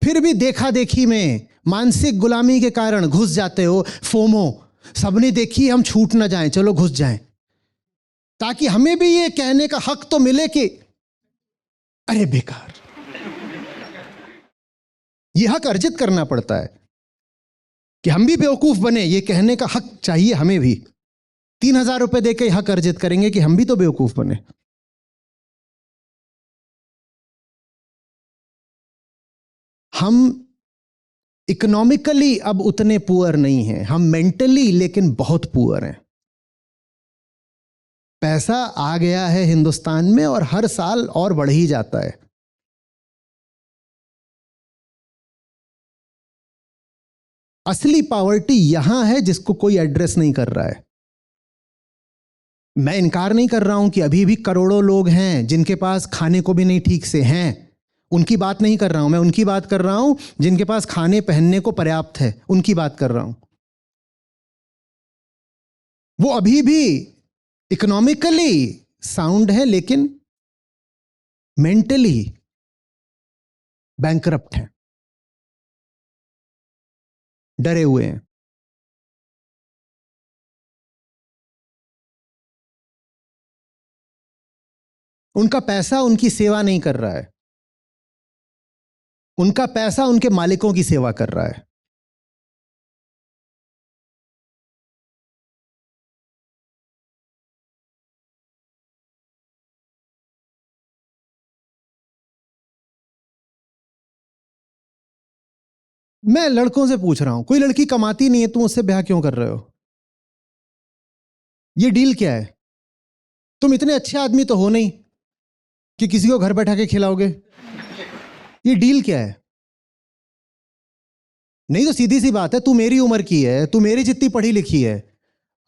Speaker 1: फिर भी देखा देखी में मानसिक गुलामी के कारण घुस जाते हो। फोमो, सबने देखी हम छूट ना जाएं, चलो घुस जाएं, ताकि हमें भी ये कहने का हक तो मिले कि अरे बेकार। ये हक अर्जित करना पड़ता है कि हम भी बेवकूफ बने, ये कहने का हक चाहिए हमें भी। 3,000 रुपए देके हक अर्जित करेंगे कि हम भी तो बेवकूफ बने। हम इकोनॉमिकली अब उतने पुअर नहीं हैं, हम मेंटली लेकिन बहुत पुअर हैं। पैसा आ गया है हिंदुस्तान में और हर साल और बढ़ ही जाता है। असली पॉवर्टी यहां है जिसको कोई एड्रेस नहीं कर रहा है। मैं इनकार नहीं कर रहा हूं कि अभी भी करोड़ों लोग हैं जिनके पास खाने को भी नहीं ठीक से हैं, उनकी बात नहीं कर रहा हूं। मैं उनकी बात कर रहा हूं जिनके पास खाने पहनने को पर्याप्त है, उनकी बात कर रहा हूं। वो अभी भी इकोनॉमिकली साउंड है लेकिन मेंटली बैंकरप्ट है, डरे हुए हैं। उनका पैसा उनकी सेवा नहीं कर रहा है, उनका पैसा उनके मालिकों की सेवा कर रहा है। मैं लड़कों से पूछ रहा हूं, कोई लड़की कमाती नहीं है, तुम उससे ब्याह क्यों कर रहे हो? ये डील क्या है? तुम इतने अच्छे आदमी तो हो नहीं कि किसी को घर बैठा के खिलाओगे। ये डील क्या है? नहीं तो सीधी सी बात है, तू मेरी उम्र की है, तू मेरी जितनी पढ़ी लिखी है,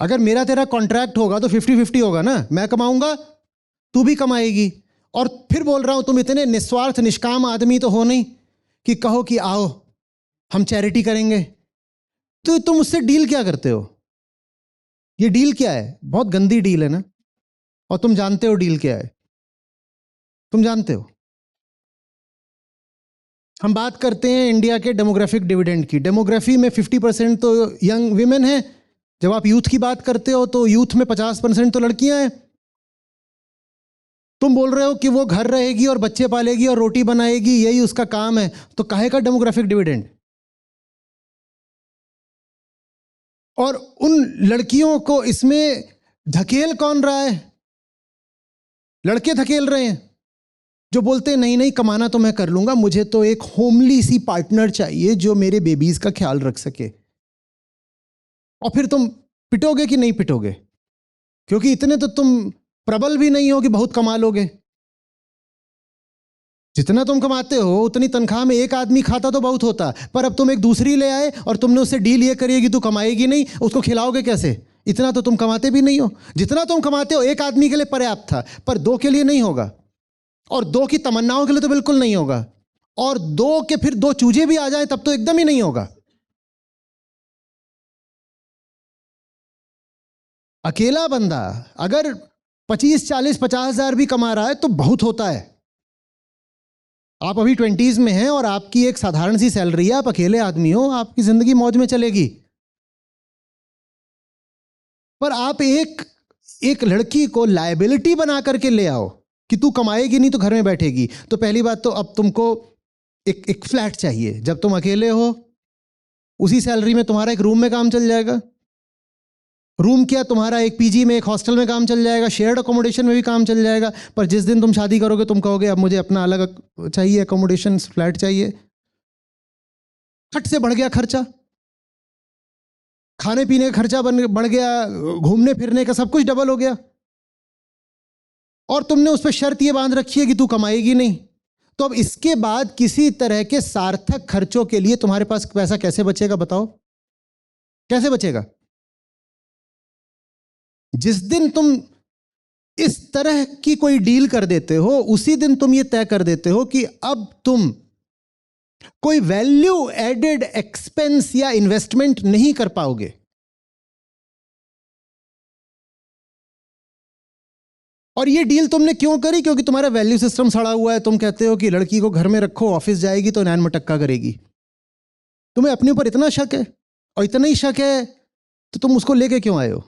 Speaker 1: अगर मेरा तेरा कॉन्ट्रैक्ट होगा तो 50-50 होगा ना। मैं कमाऊंगा, तू भी कमाएगी। और फिर बोल रहा हूं, तुम इतने निस्वार्थ निष्काम आदमी तो हो नहीं कि कहो कि आओ हम चैरिटी करेंगे। तो तुम उससे डील क्या करते हो? ये डील क्या है? बहुत गंदी डील है ना। और तुम जानते हो डील क्या है, तुम जानते हो। हम बात करते हैं इंडिया के डेमोग्राफिक डिविडेंड की। डेमोग्राफी में 50% तो यंग विमेन है। जब आप यूथ की बात करते हो तो यूथ में 50% तो लड़कियां हैं। तुम बोल रहे हो कि वो घर रहेगी और बच्चे पालेगी और रोटी बनाएगी, यही उसका काम है, तो काहे का डेमोग्राफिक डिविडेंड? और उन लड़कियों को इसमें धकेल कौन रहा है? लड़के धकेल रहे हैं जो बोलते हैं नहीं नहीं कमाना तो मैं कर लूंगा, मुझे तो एक होमली सी पार्टनर चाहिए जो मेरे बेबीज का ख्याल रख सके। और फिर तुम पिटोगे कि नहीं पिटोगे? क्योंकि इतने तो तुम प्रबल भी नहीं हो कि बहुत कमा लोगे। जितना तुम कमाते हो उतनी तनख्वाह में एक आदमी खाता तो बहुत होता, पर अब तुम एक दूसरी ले आए और तुमने उससे डील ये करी कि तू कमाएगी नहीं, उसको खिलाओगे कैसे? इतना तो तुम कमाते भी नहीं हो। जितना तुम कमाते हो एक आदमी के लिए पर्याप्त था, पर दो के लिए नहीं होगा, और दो की तमन्नाओं के लिए तो बिल्कुल नहीं होगा, और दो के फिर दो चूजे भी आ जाए तब तो एकदम ही नहीं होगा। अकेला बंदा अगर 25, 40, 50,000 भी कमा रहा है तो बहुत होता है। आप अभी 20s में हैं और आपकी एक साधारण सी सैलरी है, आप अकेले आदमी हो, आपकी जिंदगी मौज में चलेगी। पर आप एक लड़की को लायबिलिटी बना करके ले आओ कि तू कमाएगी नहीं तो घर में बैठेगी। तो पहली बात तो अब तुमको एक फ्लैट चाहिए। जब तुम अकेले हो उसी सैलरी में तुम्हारा एक रूम में काम चल जाएगा। रूम क्या, तुम्हारा एक पीजी में, एक हॉस्टल में काम चल जाएगा, शेयर्ड अकोमोडेशन में भी काम चल जाएगा। पर जिस दिन तुम शादी करोगे तुम कहोगे अब मुझे अपना अलग चाहिए, अकोमोडेशन, फ्लैट चाहिए। फट से बढ़ गया खर्चा, खाने पीने का खर्चा बढ़ गया, घूमने फिरने का सब कुछ डबल हो गया। और तुमने उस पर शर्त ये बांध रखी है कि तू कमाएगी नहीं। तो अब इसके बाद किसी तरह के सार्थक खर्चों के लिए तुम्हारे पास पैसा कैसे बचेगा? बताओ कैसे बचेगा? जिस दिन तुम इस तरह की कोई डील कर देते हो उसी दिन तुम ये तय कर देते हो कि अब तुम कोई वैल्यू एडेड एक्सपेंस या इन्वेस्टमेंट नहीं कर पाओगे। और ये डील तुमने क्यों करी? क्योंकि तुम्हारा वैल्यू सिस्टम सड़ा हुआ है। तुम कहते हो कि लड़की को घर में रखो, ऑफिस जाएगी तो नैन मटक्का करेगी। तुम्हें अपने ऊपर इतना शक है, और इतना ही शक है तो तुम उसको लेके क्यों आए हो?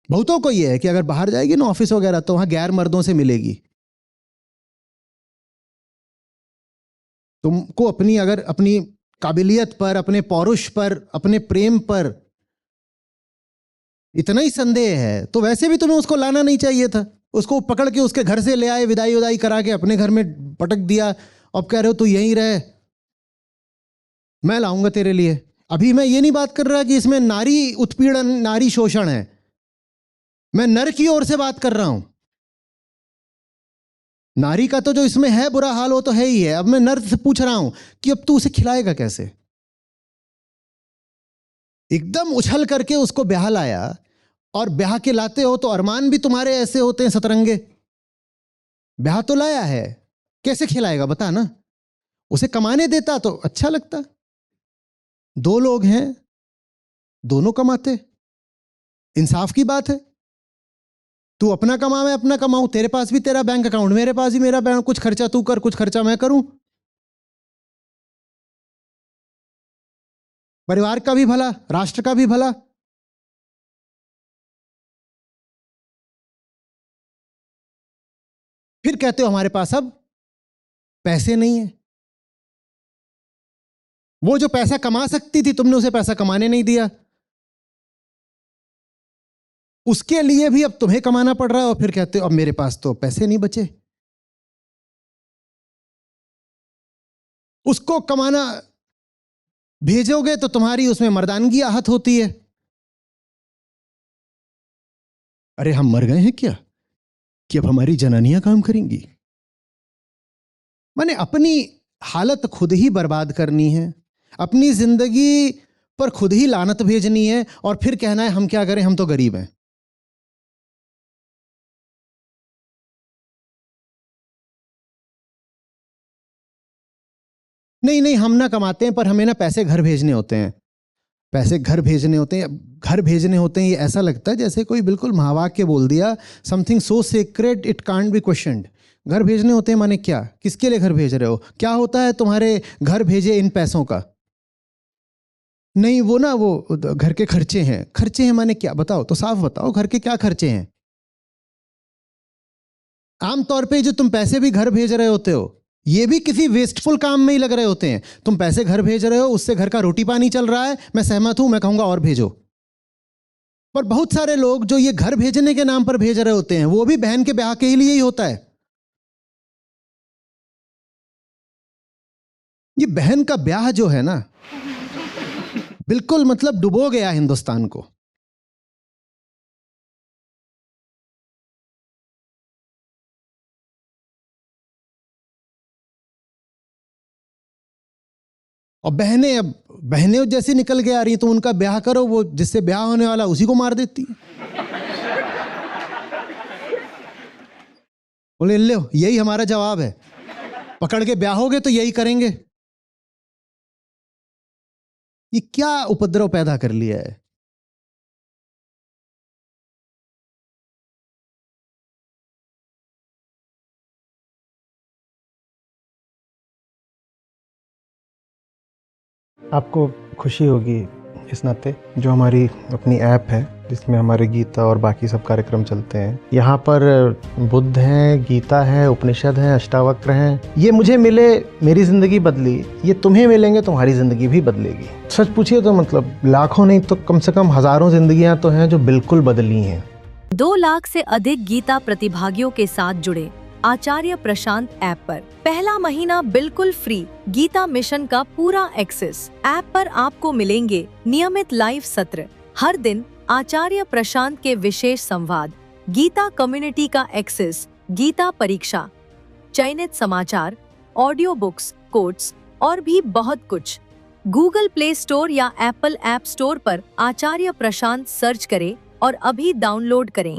Speaker 1: बहुतों को यह है कि अगर बाहर जाएगी ना ऑफिस वगैरह तो वहां गैर मर्दों से मिलेगी। तुमको अपनी अगर अपनी काबिलियत पर, अपने पौरुष पर, अपने प्रेम पर इतना ही संदेह है तो वैसे भी तुम्हें उसको लाना नहीं चाहिए था। उसको पकड़ के उसके घर से ले आए, विदाई उदाई करा के अपने घर में पटक दिया। अब कह रहे हो तू यहीं रहे, मैं लाऊंगा तेरे लिए। अभी मैं ये नहीं बात कर रहा कि इसमें नारी उत्पीड़न, नारी शोषण है। मैं नर की ओर से बात कर रहा हूं। नारी का तो जो इसमें है बुरा हाल वो तो है ही है। अब मैं नर से पूछ रहा हूं कि अब तू उसे खिलाएगा कैसे? एकदम उछल करके उसको ब्याह लाया, और ब्याह के लाते हो तो अरमान भी तुम्हारे ऐसे होते हैं सतरंगे। ब्याह तो लाया है, कैसे खिलाएगा बता ना? उसे कमाने देता तो अच्छा लगता। दो लोग हैं, दोनों कमाते, इंसाफ की बात है। तू अपना कमा, मैं अपना कमाऊं, तेरे पास भी तेरा बैंक अकाउंट, मेरे पास भी मेरा बैंक, कुछ खर्चा तू कर, कुछ खर्चा मैं करूं। परिवार का भी भला, राष्ट्र का भी भला। फिर कहते हो हमारे पास अब पैसे नहीं है। वो जो पैसा कमा सकती थी तुमने उसे पैसा कमाने नहीं दिया, उसके लिए भी अब तुम्हें कमाना पड़ रहा है, और फिर कहते हो अब मेरे पास तो पैसे नहीं बचे। उसको कमाना भेजोगे तो तुम्हारी उसमें मर्दानगी आहत होती है। अरे हम मर गए हैं क्या कि अब हमारी जनानियां काम करेंगी? माने अपनी हालत खुद ही बर्बाद करनी है, अपनी जिंदगी पर खुद ही लानत भेजनी है, और फिर कहना है हम क्या करें, हम तो गरीब हैं। नहीं नहीं, हम ना कमाते हैं, पर हमें ना पैसे घर भेजने होते हैं। पैसे घर भेजने होते हैं, घर भेजने होते हैं, ये ऐसा लगता है जैसे कोई बिल्कुल महावाक्य बोल दिया, something so secret it can't be questioned. घर भेजने होते हैं माने क्या? किसके लिए घर भेज रहे हो? क्या होता है तुम्हारे घर भेजे इन पैसों का? नहीं वो ना, वो घर के खर्चे हैं। खर्चे हैं माने क्या? बताओ तो, साफ बताओ, घर के क्या खर्चे हैं? आमतौर पे जो तुम पैसे भी घर भेज रहे होते हो, ये भी किसी वेस्टफुल काम में ही लग रहे होते हैं। तुम पैसे घर भेज रहे हो, उससे घर का रोटी पानी चल रहा है, मैं सहमत हूं, मैं कहूंगा और भेजो। पर बहुत सारे लोग जो ये घर भेजने के नाम पर भेज रहे होते हैं, वो भी बहन के ब्याह के लिए ही होता है। ये बहन का ब्याह जो है ना, बिल्कुल मतलब डुबो गया हिंदुस्तान को। और बहनें, अब बहनें जैसी निकल के आ रही, तो उनका ब्याह करो, वो जिससे ब्याह होने वाला उसी को मार देती है। बोले लो यही हमारा जवाब है, पकड़ के ब्याहोगे तो यही करेंगे। ये क्या उपद्रव पैदा कर लिया है? आपको खुशी होगी इस नाते, जो हमारी अपनी ऐप है जिसमें हमारे गीता और बाकी सब कार्यक्रम चलते हैं, यहाँ पर बुद्ध हैं, गीता है, उपनिषद हैं, अष्टावक्र हैं। ये मुझे मिले, मेरी ज़िंदगी बदली, ये तुम्हें मिलेंगे, तुम्हारी ज़िंदगी भी बदलेगी। सच पूछिए तो मतलब लाखों नहीं तो कम से कम हज़ारों ज़िंदगियाँ तो हैं जो बिल्कुल बदली हैं।
Speaker 4: 2 लाख से अधिक गीता प्रतिभागियों के साथ जुड़े आचार्य प्रशांत ऐप पर पहला महीना बिल्कुल फ्री गीता मिशन का पूरा एक्सेस। ऐप पर आपको मिलेंगे नियमित लाइव सत्र, हर दिन आचार्य प्रशांत के विशेष संवाद, गीता कम्युनिटी का एक्सेस, गीता परीक्षा, चयनित समाचार, ऑडियो बुक्स, कोट्स और भी बहुत कुछ। गूगल प्ले स्टोर या एप्पल ऐप स्टोर पर आचार्य प्रशांत सर्च करें और अभी डाउनलोड करें।